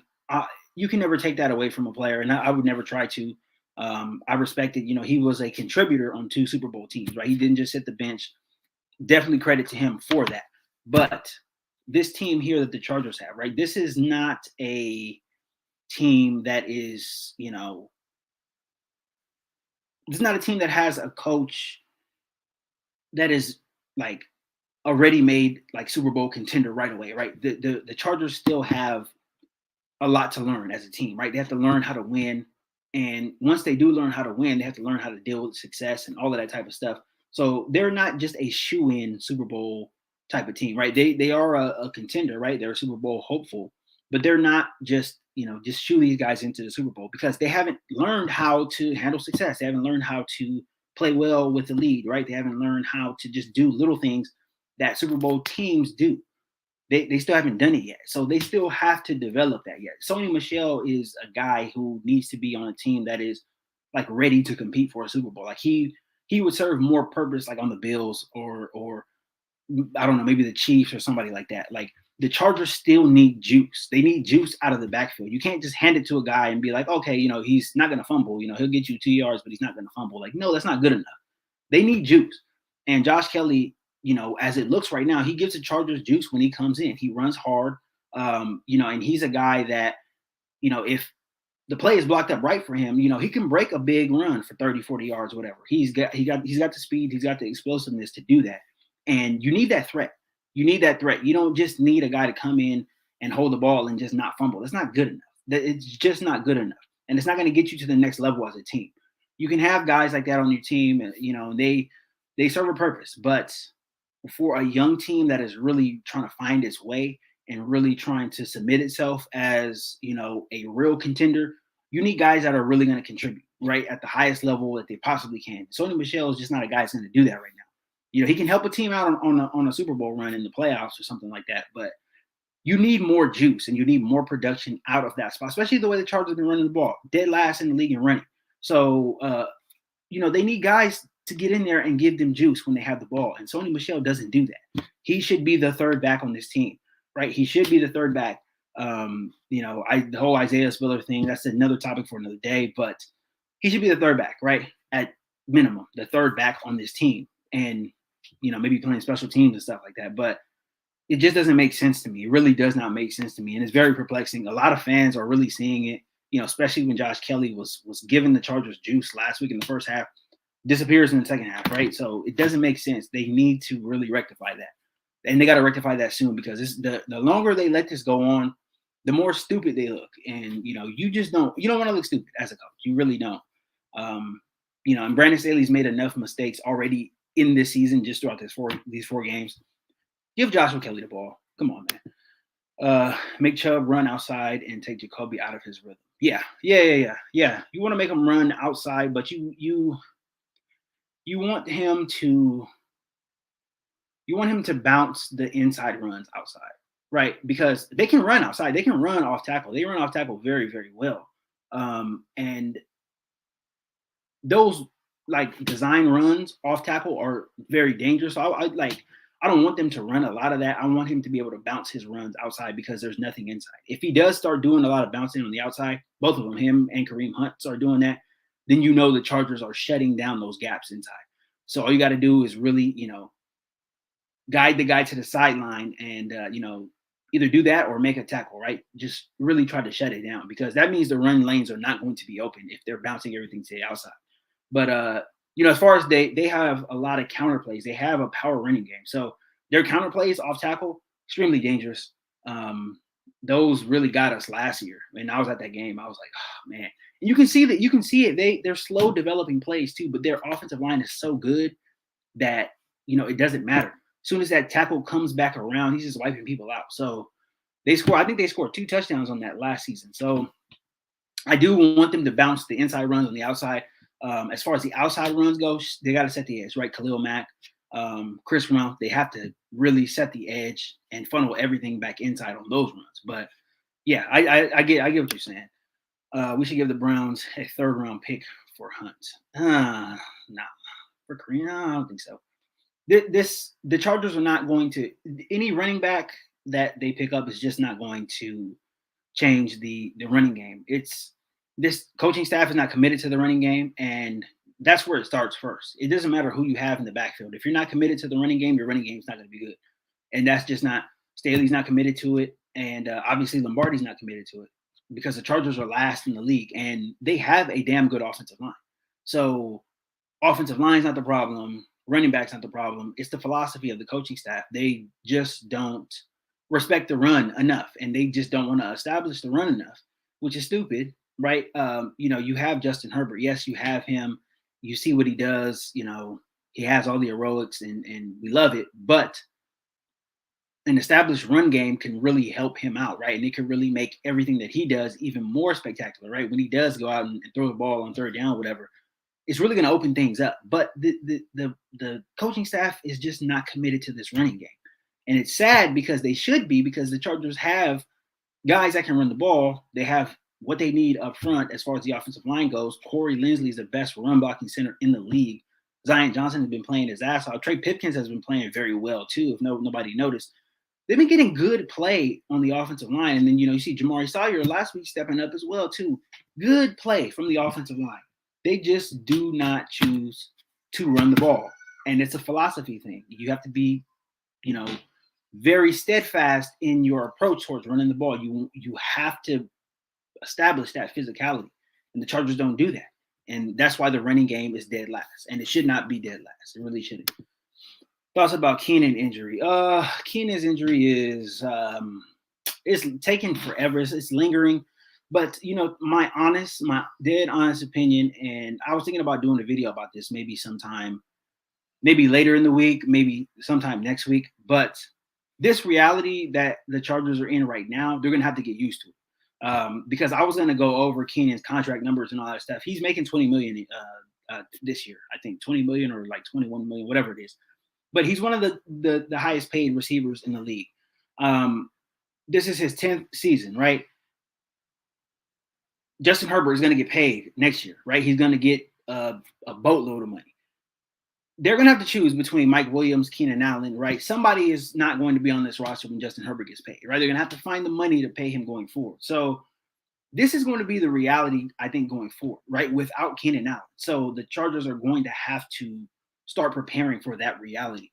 [SPEAKER 1] you can never take that away from a player, and I would never try to. I respected, he was a contributor on 2 Super Bowl teams, right? He didn't just sit the bench. Definitely credit to him for that. But this team here that the Chargers have, right? This is not a team that is, it's not a team that has a coach that is like a ready-made like Super Bowl contender right away, right? The Chargers still have a lot to learn as a team, right? They have to learn how to win. And once they do learn how to win, they have to learn how to deal with success and all of that type of stuff. So they're not just a shoe-in Super Bowl type of team, right? They are a contender, right? They're a Super Bowl hopeful, but they're not just, just shoe these guys into the Super Bowl because they haven't learned how to handle success. They haven't learned how to play well with the lead, right? They haven't learned how to just do little things that Super Bowl teams do. They still haven't done it yet. So they still have to develop that yet. Sony Michel is a guy who needs to be on a team that is like ready to compete for a Super Bowl. Like he would serve more purpose like on the Bills or I don't know, maybe the Chiefs or somebody like that. Like the Chargers still need juice. They need juice out of the backfield. You can't just hand it to a guy and be like, okay, he's not going to fumble. He'll get you 2 yards, but he's not going to fumble. Like, no, that's not good enough. They need juice. And Josh Kelly, as it looks right now, he gives the Chargers juice when he comes in. He runs hard, and he's a guy that, if the play is blocked up right for him, he can break a big run for 30, 40 yards, whatever. He's got the speed, he's got the explosiveness to do that. And you need that threat. You need that threat. You don't just need a guy to come in and hold the ball and just not fumble. That's not good enough. It's just not good enough. And it's not going to get you to the next level as a team. You can have guys like that on your team, and, they serve a purpose. But for a young team that is really trying to find its way and really trying to submit itself as, a real contender, you need guys that are really going to contribute, right, at the highest level that they possibly can. Sony Michel is just not a guy that's going to do that right now. He can help a team out on a Super Bowl run in the playoffs or something like that, but you need more juice and you need more production out of that spot, especially the way the Chargers have been running the ball, dead last in the league in running. So, they need guys to get in there and give them juice when they have the ball. And Sony Michel doesn't do that. He should be the third back on this team, right? He should be the third back. The whole Isaiah Spiller thing, that's another topic for another day, but he should be the third back, right? At minimum, the third back on this team. And, maybe playing special teams and stuff like that. But it just doesn't make sense to me. It really does not make sense to me. And it's very perplexing. A lot of fans are really seeing it, especially when Josh Kelly was giving the Chargers juice last week in the first half, disappears in the second half, right? So it doesn't make sense. They need to really rectify that. And they got to rectify that soon because the longer they let this go on, the more stupid they look. And, you don't want to look stupid as a coach. You really don't. And Brandon Staley's made enough mistakes already in this season just throughout these 4 games. Give Joshua Kelly the ball. Come on, man. Make Chubb run outside and take Jacoby out of his rhythm. Yeah. You want to make him run outside, but you want him to bounce the inside runs outside, right? Because they can run outside. They can run off tackle. They run off tackle very, very well. And those like design runs off tackle are very dangerous. So I don't want them to run a lot of that. I want him to be able to bounce his runs outside because there's nothing inside. If he does start doing a lot of bouncing on the outside, both of them, him and Kareem Hunt, start doing that, then the Chargers are shutting down those gaps inside. So all you got to do is really, guide the guy to the sideline and, either do that or make a tackle, right? Just really try to shut it down because that means the run lanes are not going to be open if they're bouncing everything to the outside. But, as far as they have a lot of counter plays, they have a power running game. So their counter plays off tackle, extremely dangerous. those really got us last year. And I was at that game. I was like, oh man. And you can see it. They're slow developing plays too, but their offensive line is so good that it doesn't matter. As soon as that tackle comes back around, he's just wiping people out. So I think they scored 2 touchdowns on that last season. So I do want them to bounce the inside runs on the outside. As far as the outside runs go, they got to set the edge, right? Khalil Mack, Chris Brown, they have to really set the edge and funnel everything back inside on those runs. But yeah, I get what you're saying. We should give the Browns a 3rd round pick for Hunt. Nah, for Kareem, I don't think so. The Chargers are not going to, any running back that they pick up is just not going to change the running game. This coaching staff is not committed to the running game, and that's where it starts first. It doesn't matter who you have in the backfield. If you're not committed to the running game, your running game is not going to be good. And that's just not, Staley's not committed to it, and obviously Lombardi's not committed to it because the Chargers are last in the league, and they have a damn good offensive line. So offensive line's not the problem. Running back's not the problem. It's the philosophy of the coaching staff. They just don't respect the run enough, and they just don't want to establish the run enough, which is stupid, right? You have Justin Herbert. Yes, you have him. You see what he does. He has all the heroics, and we love it. But an established run game can really help him out, right? And it can really make everything that he does even more spectacular, right? When he does go out and throw the ball on 3rd down, whatever, it's really going to open things up. But the coaching staff is just not committed to this running game. And it's sad because they should be, because the Chargers have guys that can run the ball. They have what they need up front as far as the offensive line goes. Corey Linsley is the best run blocking center in the league. Zion Johnson has been playing his ass off. Trey Pipkins has been playing very well too, if nobody noticed. They've been getting good play on the offensive line. And then, you see Jamari Salyer last week stepping up as well too. Good play from the offensive line. They just do not choose to run the ball. And it's a philosophy thing. You have to be, very steadfast in your approach towards running the ball. You have to establish that physicality. And the Chargers don't do that. And that's why the running game is dead last. And it should not be dead last. It really shouldn't. Thoughts about Keenan injury. Keenan's injury is it's taking forever. It's lingering. But, my dead honest opinion, and I was thinking about doing a video about this maybe later in the week, maybe sometime next week. But this reality that the Chargers are in right now, they're going to have to get used to it. Because I was going to go over Keenan's contract numbers and all that stuff. He's making $20 million this year. I think $20 million or like $21 million, whatever it is. But he's one of the highest paid receivers in the league. This is his 10th season, right? Justin Herbert is going to get paid next year, right? He's going to get a boatload of money. They're going to have to choose between Mike Williams, Keenan Allen, right? Somebody is not going to be on this roster when Justin Herbert gets paid, right? They're going to have to find the money to pay him going forward. So this is going to be the reality, I think, going forward, right? Without Keenan Allen. So the Chargers are going to have to start preparing for that reality,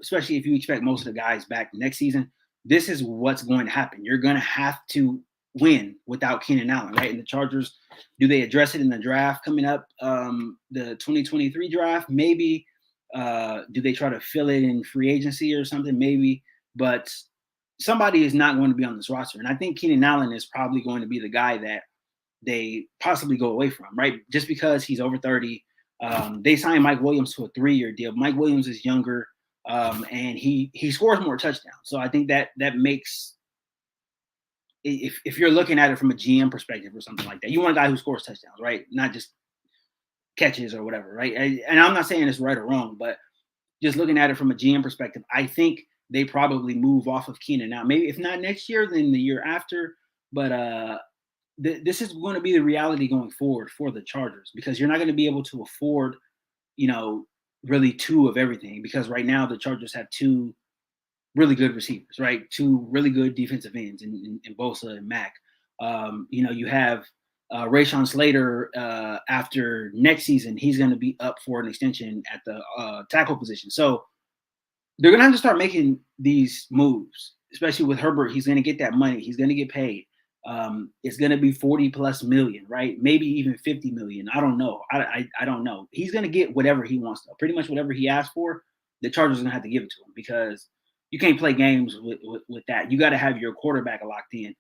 [SPEAKER 1] especially if you expect most of the guys back next season. This is what's going to happen. You're going to have to win without Keenan Allen, right? And the Chargers, do they address it in the draft coming up, the 2023 draft? Maybe. Do they try to fill it in free agency or something? Maybe. But somebody is not going to be on this roster. And I think Keenan Allen is probably going to be the guy that they possibly go away from, right? Just because he's over 30. They signed Mike Williams to a 3-year deal. Mike Williams is younger, and he scores more touchdowns. So I think that makes, if you're looking at it from a GM perspective or something like that, you want a guy who scores touchdowns, right? Not just catches or whatever, right? And I'm not saying it's right or wrong, but just looking at it from a GM perspective, I think they probably move off of Keenan now. Maybe if not next year, then the year after. But this is going to be the reality going forward for the Chargers, because you're not going to be able to afford, really 2 of everything, because right now the Chargers have 2 really good receivers, right? 2 really good defensive ends in Bosa and Mack. You have Rashawn Slater after next season. He's going to be up for an extension at the tackle position. So they're going to have to start making these moves, especially with Herbert. He's going to get that money. He's going to get paid. It's going to be 40+ million, right? Maybe even 50 million. I don't know. I don't know. He's going to get whatever he wants, though. Pretty much whatever he asked for, the Chargers are going to have to give it to him, because you can't play games with that. You got to have your quarterback locked in,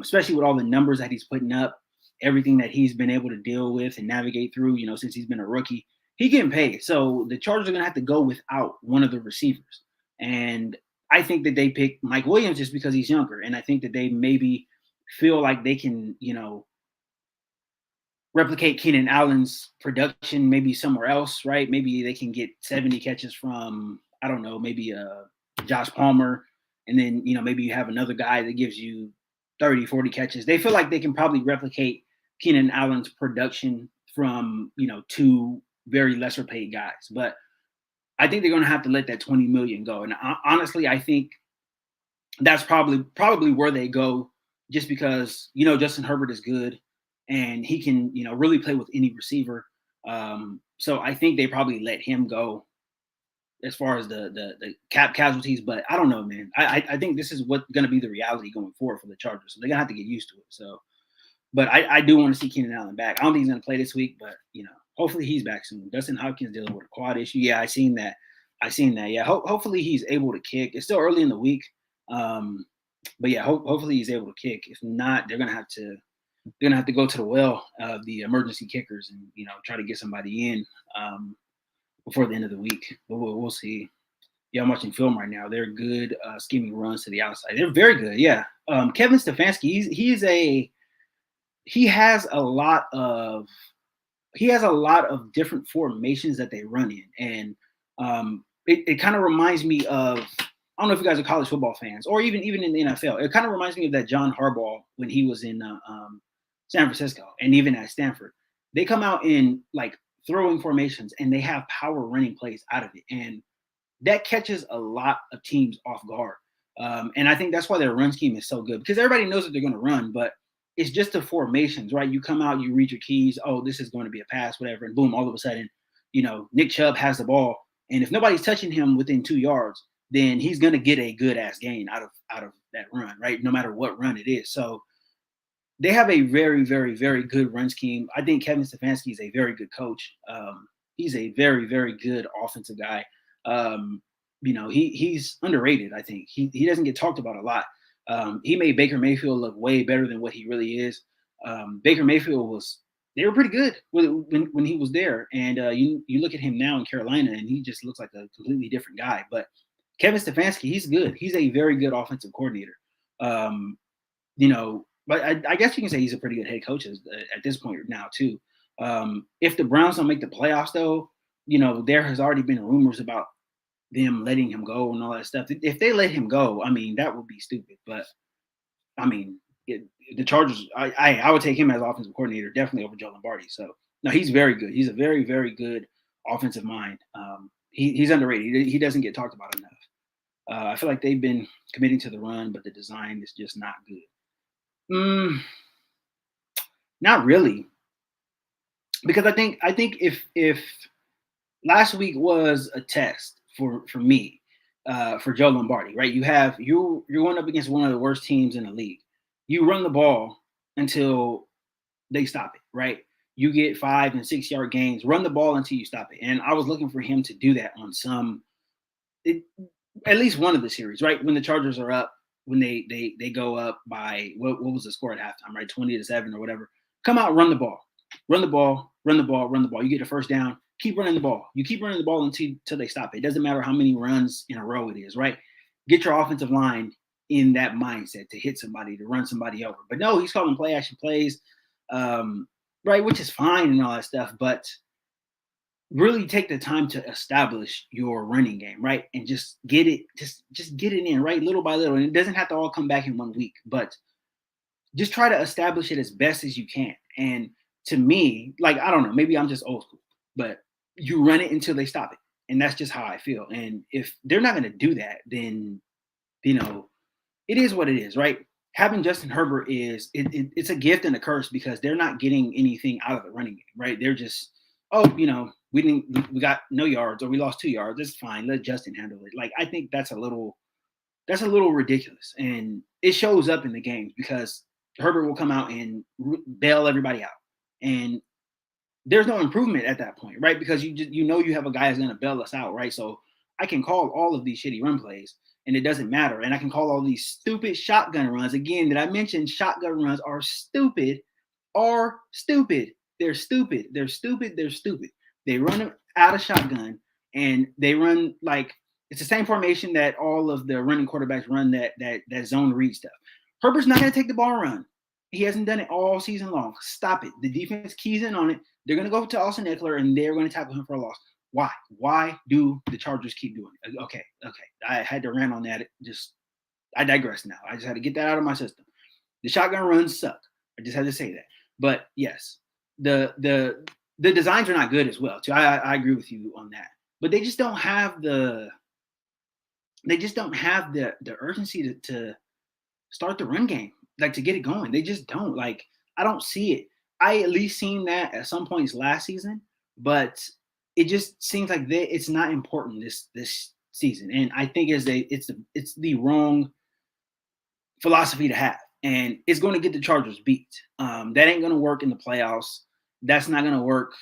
[SPEAKER 1] especially with all the numbers that he's putting up, everything that he's been able to deal with and navigate through, since he's been a rookie. He getting paid. So the Chargers are going to have to go without one of the receivers. And I think that they picked Mike Williams just because he's younger. And I think that they maybe feel like they can, replicate Keenan Allen's production maybe somewhere else, right? Maybe they can get 70 catches from, I don't know, maybe Josh Palmer. And then, maybe you have another guy that gives you 30, 40 catches. They feel like they can probably replicate Keenan Allen's production from, two very lesser paid guys. But I think they're going to have to let that 20 million go. And honestly, I think that's probably where they go, just because, Justin Herbert is good and he can, really play with any receiver. So I think they probably let him go as far as the cap casualties. But I don't know, man. I think this is what's going to be the reality going forward for the Chargers. So they're going to have to get used to it. So, but I do want to see Keenan Allen back. I don't think he's going to play this week, but, hopefully he's back soon. Dustin Hopkins dealing with a quad issue. Yeah, I seen that. Yeah. Hopefully he's able to kick. It's still early in the week. But yeah, hopefully he's able to kick. If not, they're gonna have to go to the well of the emergency kickers and try to get somebody in before the end of the week. But we'll see. Yeah, I'm watching film right now. They're good scheming runs to the outside. They're very good. Yeah. Kevin Stefanski, he has a lot of different formations that they run in, and it kind of reminds me of, I don't know if you guys are college football fans or even in the NFL. It kind of reminds me of that John Harbaugh when he was in San Francisco and even at Stanford. They come out in like throwing formations and they have power running plays out of it. And that catches a lot of teams off guard. And I think that's why their run scheme is so good, because everybody knows that they're going to run, but it's just the formations, right? You come out, you read your keys. Oh, this is going to be a pass, whatever. And boom, all of a sudden, Nick Chubb has the ball. And if nobody's touching him within 2 yards, then he's going to get a good ass gain out of that run, right? No matter what run it is. So they have a very, very, very good run scheme. I think Kevin Stefanski is a very good coach. He's a very, very good offensive guy. He's underrated. I think he doesn't get talked about a lot. He made Baker Mayfield look way better than what he really is. Baker Mayfield they were pretty good when he was there. And you look at him now in Carolina and he just looks like a completely different guy. But Kevin Stefanski, he's good. He's a very good offensive coordinator. But I guess you can say he's a pretty good head coach at this point now too. If the Browns don't make the playoffs though, there has already been rumors about them letting him go and all that stuff. If they let him go, I mean, that would be stupid. But I mean, the Chargers, I would take him as offensive coordinator definitely over Joe Lombardi. So no, he's very good. He's a very, very good offensive mind. He's underrated. He doesn't get talked about enough. I feel like they've been committing to the run, but the design is just not good. Not really, because I think if last week was a test for me, for Joe Lombardi, right? You're going up against one of the worst teams in the league. You run the ball until they stop it, right? You get 5 and 6 yard gains. Run the ball until you stop it. And I was looking for him to do that on at least one of the series, right? When the Chargers are up, when they go up by what was the score at halftime, right? 20-7 or whatever. Come out, run the ball. Run the ball, run the ball, run the ball. You get a first down, keep running the ball. You keep running the ball until they stop it. It doesn't matter how many runs in a row it is, right? Get your offensive line in that mindset to hit somebody, to run somebody over. But no, he's calling play action plays, right, which is fine and all that stuff, but really take the time to establish your running game, right? And just get it, just get it in, right? Little by little. And it doesn't have to all come back in 1 week, but just try to establish it as best as you can. And to me, like, I don't know, maybe I'm just old school, but you run it until they stop it. And that's just how I feel. And if they're not going to do that, then, it is what it is, right? Having Justin Herbert it's a gift and a curse, because they're not getting anything out of the running game, right? They're just, we got no yards, or we lost 2 yards. It's fine. Let Justin handle it. Like, I think that's a little ridiculous. And it shows up in the games, because Herbert will come out and bail everybody out. And there's no improvement at that point, right? Because you have a guy who's going to bail us out, right? So I can call all of these shitty run plays, and it doesn't matter. And I can call all these stupid shotgun runs. Again, did I mention shotgun runs are stupid? Are stupid. They're stupid. They're stupid. They're stupid. They run them out of shotgun, and they run like it's the same formation that all of the running quarterbacks run, that zone read stuff. Herbert's not going to take the ball and run. He hasn't done it all season long. Stop it. The defense keys in on it. They're going to go to Austin Eckler, and they're going to tackle him for a loss. Why? Why do the Chargers keep doing it? Okay. I had to rant on that. I digress now. I just had to get that out of my system. The shotgun runs suck. I just had to say that. But yes, the designs are not good as well, too. I agree with you on that. But they just don't have the urgency to start the run game, like to get it going. They just don't. Like, I don't see it. I at least seen that at some points last season, but it just seems like it's not important this season. And I think it's the wrong philosophy to have. And it's going to get the Chargers beat. That ain't going to work in the playoffs. That's not going to work,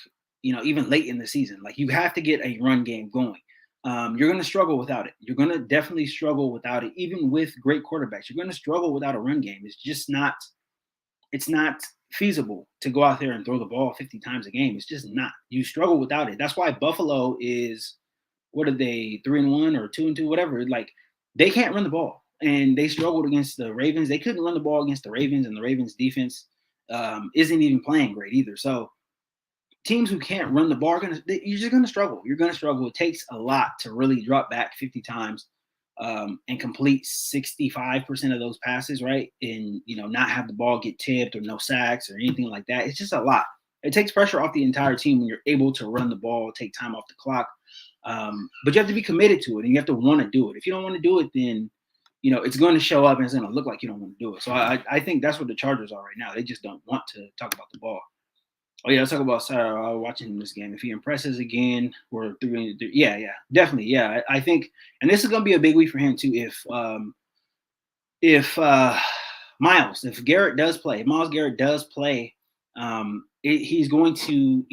[SPEAKER 1] even late in the season. Like, you have to get a run game going. You're going to struggle without it. You're going to definitely struggle without it. Even with great quarterbacks, you're going to struggle without a run game. It's not feasible to go out there and throw the ball 50 times a game. It's just not. You struggle without it. That's why Buffalo is, what are they, 3-1 or 2-2, whatever. Like, they can't run the ball. And they struggled against the Ravens. They couldn't run the ball against the Ravens, and the Ravens defense isn't even playing great either. So teams who can't run the ball, you're just going to struggle. You're going to struggle. It takes a lot to really drop back 50 times and complete 65% of those passes, right? And, not have the ball get tipped or no sacks or anything like that. It's just a lot. It takes pressure off the entire team when you're able to run the ball, take time off the clock. But you have to be committed to it, and you have to want to do it. If you don't want to do it, then it's going to show up and it's going to look like you don't want to do it. So I think that's what the Chargers are right now. They just don't want to talk about the ball. Oh, yeah, let's talk about Sarah watching this game. If he impresses again, we're 3-3. Yeah, definitely. Yeah, I think, and this is going to be a big week for him too. If Miles Garrett does play, he's going to,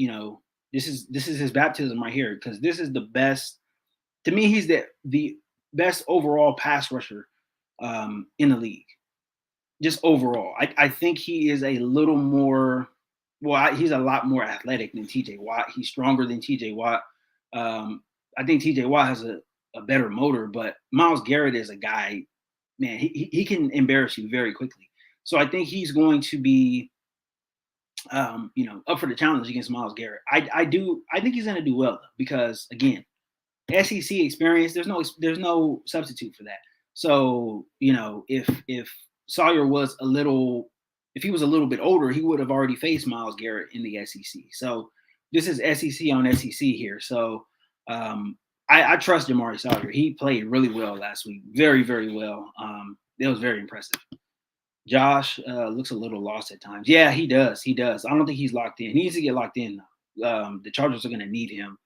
[SPEAKER 1] this is his baptism right here, because this is the best. To me, he's the best overall pass rusher in the league. Just overall, I think he is a little more. Well, he's a lot more athletic than TJ Watt. He's stronger than TJ Watt. I think TJ Watt has a better motor, but Myles Garrett is a guy, man, he can embarrass you very quickly. So I think he's going to be, up for the challenge against Myles Garrett. I think he's going to do well, because, again, SEC experience, there's no substitute for that. So, if Salyer was if he was a little bit older, he would have already faced Myles Garrett in the SEC. So this is SEC on SEC here. So I trust Jamari Salyer. He played really well last week. Very, very well. It was very impressive. Josh looks a little lost at times. Yeah, he does. I don't think he's locked in. He needs to get locked in. The Chargers are going to need him,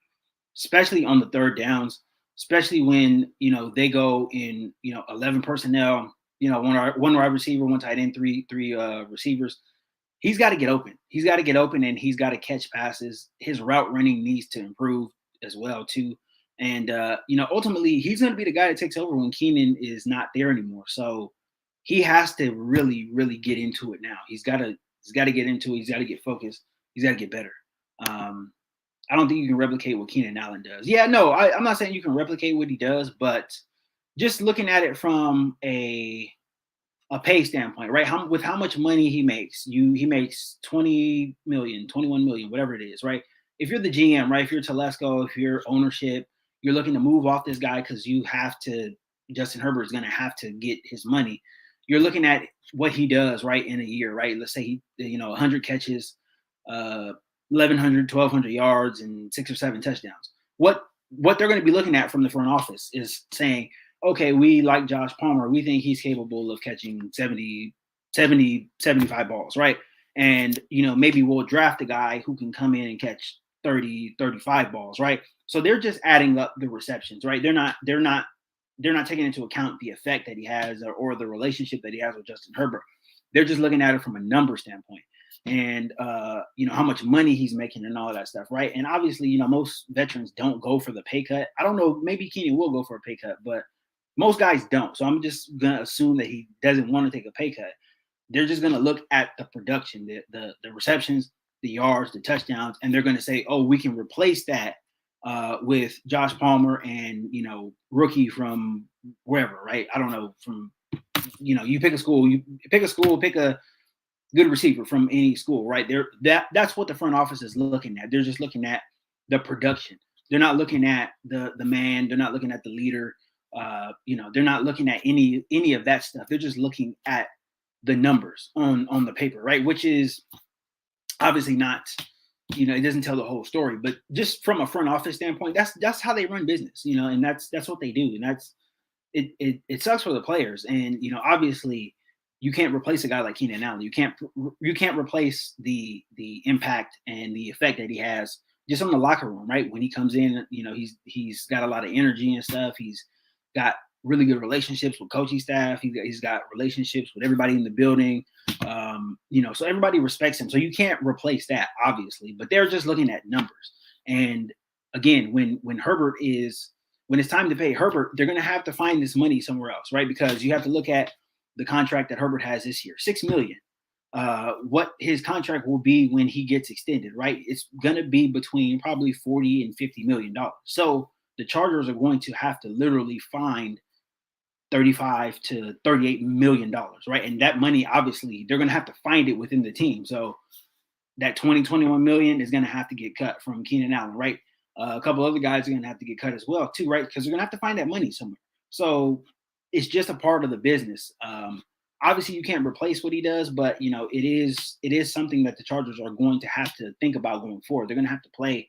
[SPEAKER 1] especially on the third downs, especially when, they go in, 11 personnel, one wide receiver, one tight end, three receivers. He's got to get open. And he's got to catch passes. His route running needs to improve as well, too. And, ultimately, he's going to be the guy that takes over when Keenan is not there anymore. So he has to really, really get into it now. He's got to get into it. He's got to get focused. He's got to get better. I don't think you can replicate what Keenan Allen does. Yeah, no, I'm not saying you can replicate what he does, but just looking at it from a pay standpoint, right? With how much money he makes, he makes 20 million, 21 million, whatever it is, right? If you're the GM, right? If you're Telesco, if you're ownership, you're looking to move off this guy because Justin Herbert is going to have to get his money. You're looking at what he does, right, in a year, right? Let's say 100 catches, 1,100, 1,200 yards, and 6 or 7 touchdowns. What they're going to be looking at from the front office is saying, okay, we like Josh Palmer. We think he's capable of catching 70, 75 balls, right? And, maybe we'll draft a guy who can come in and catch 30, 35 balls, right? So they're just adding up the receptions, right? They're not taking into account the effect that he has or the relationship that he has with Justin Herbert. They're just looking at it from a number standpoint. And, how much money he's making and all that stuff, right? And obviously, most veterans don't go for the pay cut. I don't know, maybe Keenan will go for a pay cut, but Most guys don't. So I'm just gonna assume that he doesn't want to take a pay cut. They're just gonna look at the production, the receptions, the yards, the touchdowns, and they're gonna say, oh, we can replace that with Josh Palmer and rookie from wherever, right? I don't know, from you pick a school, pick a good receiver from any school, right? That's what the front office is looking at. They're just looking at the production. They're not looking at the man. They're not looking at the leader. They're not looking at any of that stuff. They're just looking at the numbers on the paper, right? Which is obviously not, it doesn't tell the whole story. But just from a front office standpoint, that's how they run business, and that's what they do, and that's it sucks for the players. And obviously you can't replace a guy like Keenan Allen. You can't replace the impact and the effect that he has just on the locker room, right? When he comes in, he's got a lot of energy and stuff. He's got really good relationships with coaching staff. He's got relationships with everybody in the building. So everybody respects him. So you can't replace that, obviously. But they're just looking at numbers. And again, when it's time to pay Herbert, they're going to have to find this money somewhere else, right? Because you have to look at the contract that Herbert has this year, $6 million. What his contract will be when he gets extended, right? It's going to be between probably $40 and $50 million. So the Chargers are going to have to literally find $35 to $38 million, right? And that money, obviously, they're going to have to find it within the team. So that $21 million is going to have to get cut from Keenan Allen, right? A couple other guys are going to have to get cut as well, too, right? Because they're going to have to find that money somewhere. So it's just a part of the business. Obviously, you can't replace what he does, but it is something that the Chargers are going to have to think about going forward. They're going to have to play,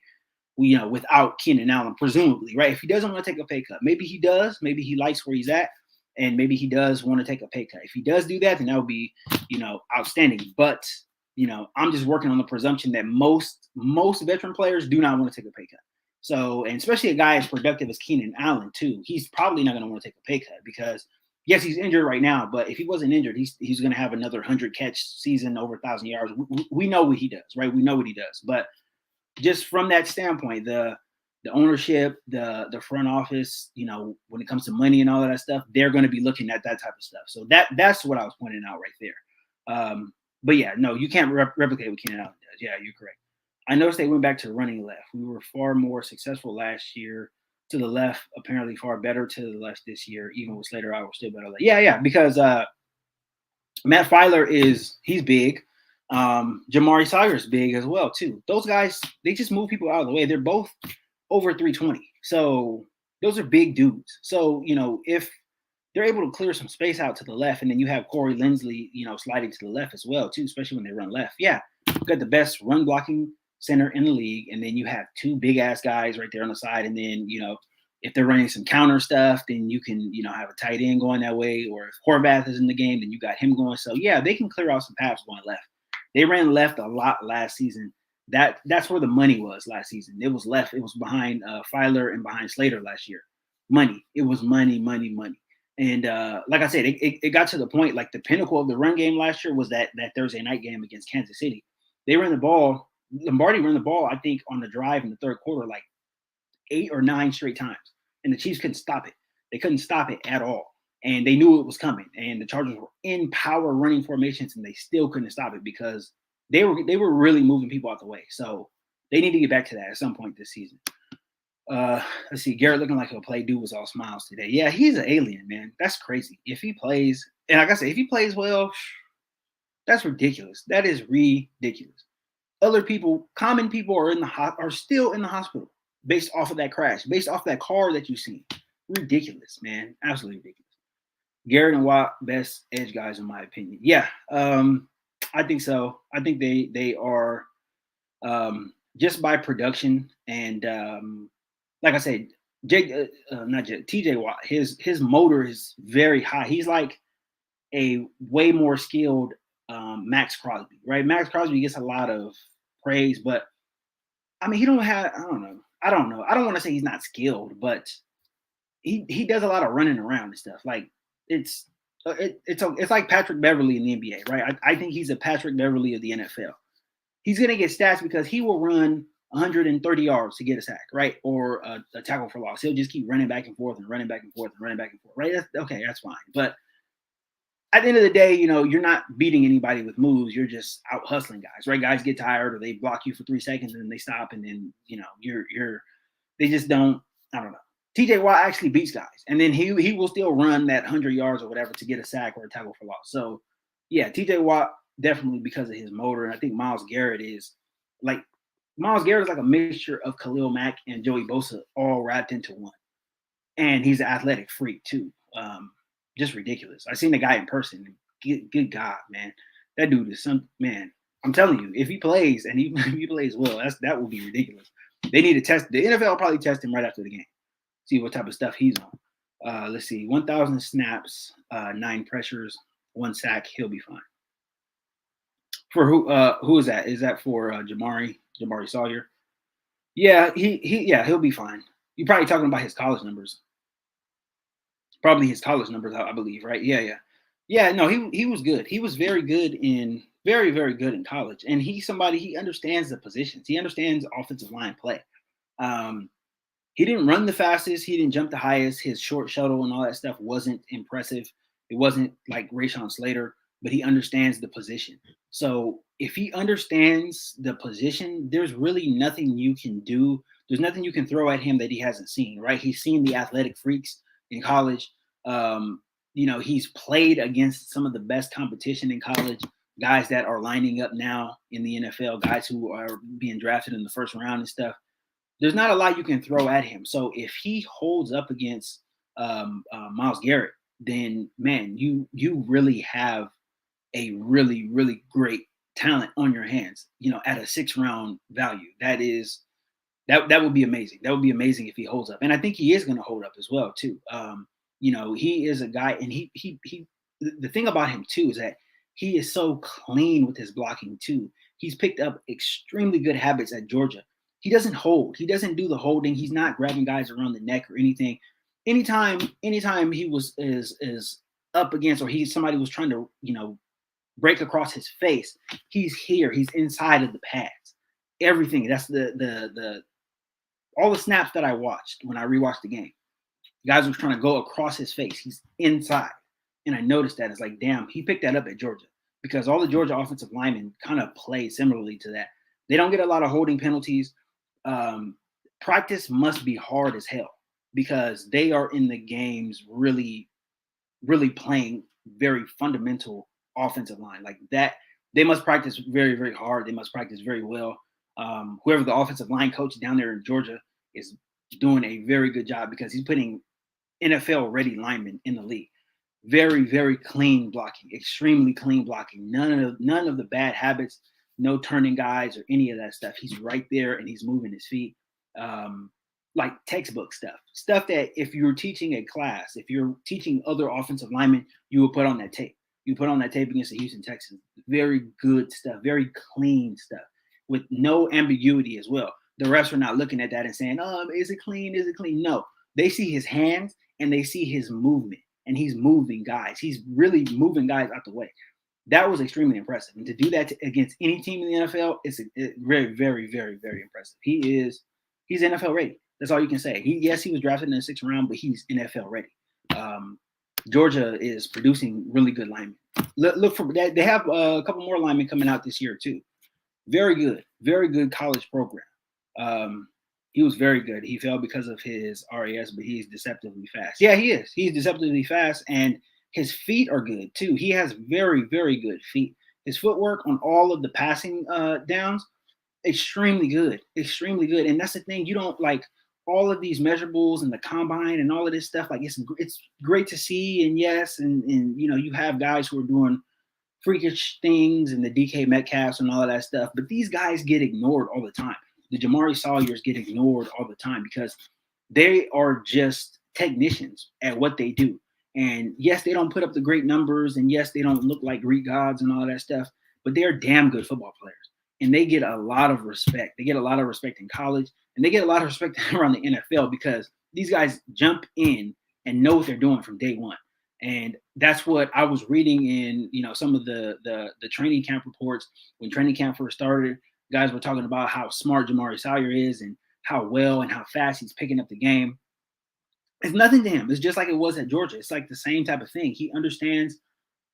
[SPEAKER 1] without Keenan Allen, presumably, right? If he doesn't want to take a pay cut, maybe he does. Maybe he likes where he's at, and maybe he does want to take a pay cut. If he does do that, then that would be, outstanding. But I'm just working on the presumption that most veteran players do not want to take a pay cut. So, and especially a guy as productive as Keenan Allen too, he's probably not going to want to take a pay cut because, yes, he's injured right now, but if he wasn't injured, he's going to have another 100-catch season, over 1,000 yards. We know what he does, right? We know what he does. But just from that standpoint, the ownership, the front office, when it comes to money and all of that stuff, they're going to be looking at that type of stuff. So that's what I was pointing out right there. But yeah, no, you can't replicate what Keenan Allen does. Yeah, you're correct. I noticed they went back to running left. We were far more successful last year to the left, apparently far better to the left this year, even with Slater out, we're still better. Yeah, because Matt Filer he's big. Jamari Salyer is big as well, too. Those guys, they just move people out of the way. They're both over 320. So those are big dudes. So, if they're able to clear some space out to the left, and then you have Corey Linsley, sliding to the left as well, too, especially when they run left. Yeah, you've got the best run blocking center in the league, and then you have two big ass guys right there on the side, and then if they're running some counter stuff, then you can have a tight end going that way, or if Horvath is in the game, then you got him going. So yeah, they can clear out some paths going left. They ran left a lot last season. That's where the money was last season. It was left. It was behind Filer and behind Slater last year. Money. It was money. And like I said, it got to the point, like the pinnacle of the run game last year was that Thursday night game against Kansas City. They ran the ball. Lombardi ran the ball, I think, on the drive in the third quarter, like 8 or 9 straight times. And the Chiefs couldn't stop it. They couldn't stop it at all. And they knew it was coming. And the Chargers were in power running formations, and they still couldn't stop it because they were really moving people out the way. So they need to get back to that at some point this season. Let's see. Garrett looking like he'll play. Dude was all smiles today. Yeah, he's an alien, man. That's crazy. If he plays, and like I said, if he plays well, that's ridiculous. That is ridiculous. Other people, common people, are still in the hospital based off of that crash, based off that car that you seen. Ridiculous, man. Absolutely ridiculous. Garrett and Watt, best edge guys in my opinion. Yeah, I think so. I think they are just by production and like I said, TJ Watt. His motor is very high. He's like a way more skilled Max Crosby, right? Max Crosby gets a lot of praise, but I mean, he don't have. I don't know. I don't want to say he's not skilled, but he does a lot of running around and stuff. Like it's like Patrick Beverly in the NBA, right? I think he's a Patrick Beverly of the NFL. He's gonna get stats because he will run 130 yards to get a sack, right? Or a tackle for loss. He'll just keep running back and forth and running back and forth and running back and forth, right? That's fine. But at the end of the day, you're not beating anybody with moves. You're just out hustling guys, right? Guys get tired or they block you for 3 seconds and then they stop and then, they just don't, I don't know. TJ Watt actually beats guys, and then he will still run that 100 yards or whatever to get a sack or a tackle for loss. So, yeah, TJ Watt definitely because of his motor, and I think Myles Garrett is like a mixture of Khalil Mack and Joey Bosa all wrapped into one, and he's an athletic freak too. Just ridiculous. I seen the guy in person. Good God, man, that dude is man. I'm telling you, if he plays and if he plays well, that will be ridiculous. They need to test. The NFL will probably test him right after the game. See what type of stuff he's on. Let's see. 1,000 snaps, 9 pressures, 1 sack. He'll be fine. For who is that? Is that for Jamari Salyer? Yeah, he'll be fine. You're probably talking about his college numbers. Probably his college numbers, I believe, right? Yeah. No, he was good. He was very good very good in college, and he understands the positions. He understands offensive line play. He didn't run the fastest. He didn't jump the highest. His short shuttle and all that stuff wasn't impressive. It wasn't like Rashawn Slater, but he understands the position. So if he understands the position, there's really nothing you can do. There's nothing you can throw at him that he hasn't seen, right? He's seen the athletic freaks in college. He's played against some of the best competition in college, guys that are lining up now in the NFL, guys who are being drafted in the first round and stuff. There's not a lot you can throw at him. So if he holds up against Myles Garrett, then man, you really have a really, really great talent on your hands, at a 6th round value. That would be amazing. That would be amazing if he holds up. And I think he is going to hold up as well too. He is a guy, and he the thing about him too is that he is so clean with his blocking too. He's picked up extremely good habits at Georgia. He doesn't hold. He doesn't do the holding. He's not grabbing guys around the neck or anything. Anytime he is up against, or somebody was trying to, break across his face, he's here. He's inside of the pads. Everything. That's all the snaps that I watched when I rewatched the game. Guys was trying to go across his face. He's inside. And I noticed that. It's like, damn, he picked that up at Georgia, because all the Georgia offensive linemen kind of play similarly to that. They don't get a lot of holding penalties. Practice must be hard as hell, because they are in the games really, really playing very fundamental offensive line like that. They must practice very, very hard. They must practice very well. Whoever the offensive line coach down there in Georgia is doing a very good job, because he's putting NFL ready linemen in the league. Very, very clean blocking, extremely clean blocking. None of the bad habits, no turning guys or any of that stuff. He's right there and he's moving his feet. Like textbook stuff that if you're teaching a class, if you're teaching other offensive linemen, you would put on that tape. You put on that tape against the Houston Texans. Very good stuff, very clean stuff with no ambiguity as well. The refs are not looking at that and saying, "Oh, is it clean? Is it clean?" No, they see his hands and they see his movement, and he's moving guys. He's really moving guys out the way. That was extremely impressive. And to do that against any team in the NFL, it's very, very, very, very impressive. He's NFL ready. That's all you can say. He was drafted in the 6th round, but he's NFL ready. Georgia is producing really good linemen. Look for that. They have a couple more linemen coming out this year too. Very good college program. He was very good. He fell because of his RAS, but he's deceptively fast. Yeah, he is. He's deceptively fast, and his feet are good too. He has very, very good feet. His footwork on all of the passing downs, extremely good. And that's the thing. You don't like all of these measurables and the combine and all of this stuff. Like it's great to see. And yes, and you have guys who are doing freakish things and the DK Metcalfs and all of that stuff. But these guys get ignored all the time. The Jamari Salyers get ignored all the time because they are just technicians at what they do. And yes, they don't put up the great numbers. And yes, they don't look like Greek gods and all of that stuff. But they're damn good football players. And they get a lot of respect. They get a lot of respect in college. And they get a lot of respect around the NFL because these guys jump in and know what they're doing from day one. And that's what I was reading in, some of the training camp reports when training camp first started. Guys were talking about how smart Jamari Salyer is and how well and how fast he's picking up the game. It's nothing to him. It's just like it was at Georgia. It's like the same type of thing. He understands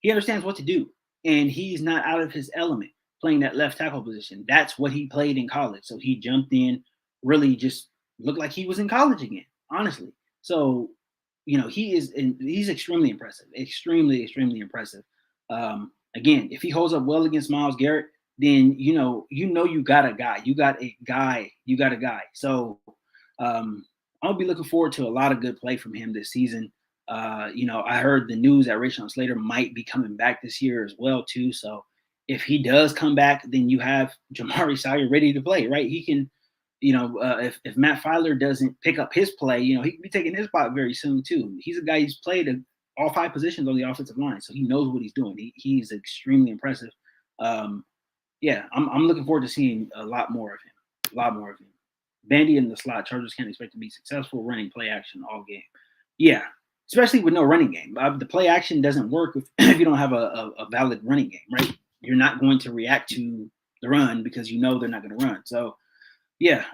[SPEAKER 1] what to do, and he's not out of his element playing that left tackle position. That's what he played in college. So he jumped in, really just looked like he was in college again, honestly. So, he's extremely impressive, extremely, extremely impressive. Again, if he holds up well against Myles Garrett, then you got a guy. You got a guy. So I'll be looking forward to a lot of good play from him this season. I heard the news that Rashawn Slater might be coming back this year as well too. So if he does come back, then you have Jamari Salyer ready to play, right? He can, if Matt Filer doesn't pick up his play, he can be taking his spot very soon too. He's a guy who's played all 5 positions on the offensive line, so he knows what he's doing. He's extremely impressive. I'm looking forward to seeing a lot more of him. Bandy in the slot. Chargers can't expect to be successful running play action all game. Yeah, especially with no running game. The play action doesn't work if you don't have a valid running game, right? You're not going to react to the run because they're not going to run. So, yeah,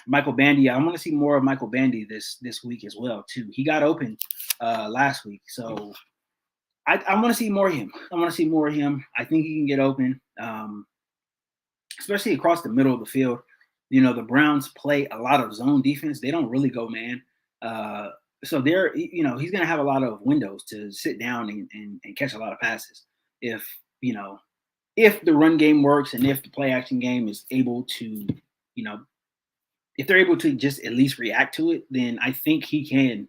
[SPEAKER 1] Michael Bandy. I want to see more of Michael Bandy this week as well too. He got open last week, so I want to see more of him. I think he can get open, especially across the middle of the field. The Browns play a lot of zone defense. They don't really go man. So he's going to have a lot of windows to sit down and catch a lot of passes. If the run game works and if the play action game is able to, if they're able to just at least react to it, then I think he can,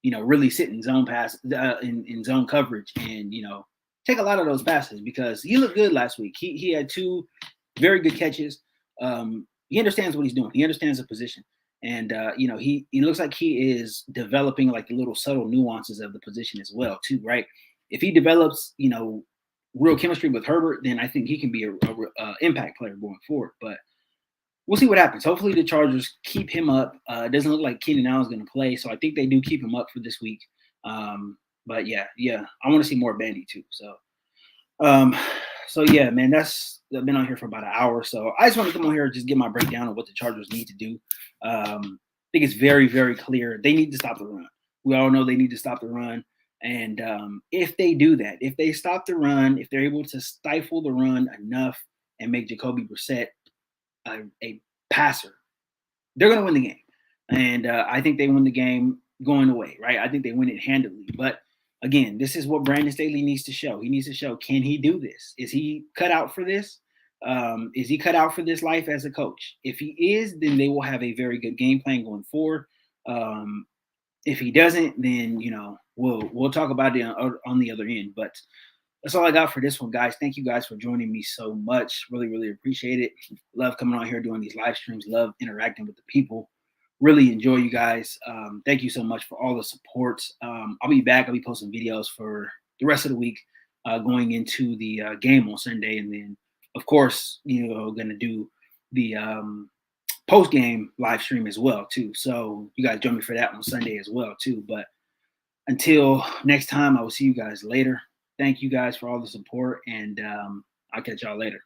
[SPEAKER 1] really sit in zone pass in zone coverage and, take a lot of those passes because he looked good last week. He had 2 very good catches. He understands what he's doing. He understands the position. And, he looks like he is developing like the little subtle nuances of the position as well, too, right? If he develops, real chemistry with Herbert, then I think he can be a impact player going forward. But we'll see what happens. Hopefully the Chargers keep him up. It doesn't look like Keenan Allen's going to play, so I think they do keep him up for this week. But, yeah, I want to see more Bandy, too. So yeah, man, I've been on here for about an hour. So I just want to come on here and just give my breakdown of what the Chargers need to do. I think it's very, very clear. They need to stop the run. We all know they need to stop the run. And if they do that, if they stop the run, if they're able to stifle the run enough and make Jacoby Brissett a passer, they're going to win the game. And I think they win the game going away, right? I think they win it handily. But again, this is what Brandon Staley needs to show. He needs to show, can he do this? Is he cut out for this? Is he cut out for this life as a coach? If he is, then they will have a very good game plan going forward. If he doesn't, then, we'll talk about it on the other end. But that's all I got for this one, guys. Thank you guys for joining me so much. Really, really appreciate it. Love coming on here doing these live streams. Love interacting with the people. Really enjoy you guys. Thank you so much for all the support. I'll be back. I'll be posting videos for the rest of the week going into the game on Sunday. And then, of course, going to do the post-game live stream as well, too. So you guys join me for that on Sunday as well, too. But until next time, I will see you guys later. Thank you guys for all the support, and I'll catch y'all later.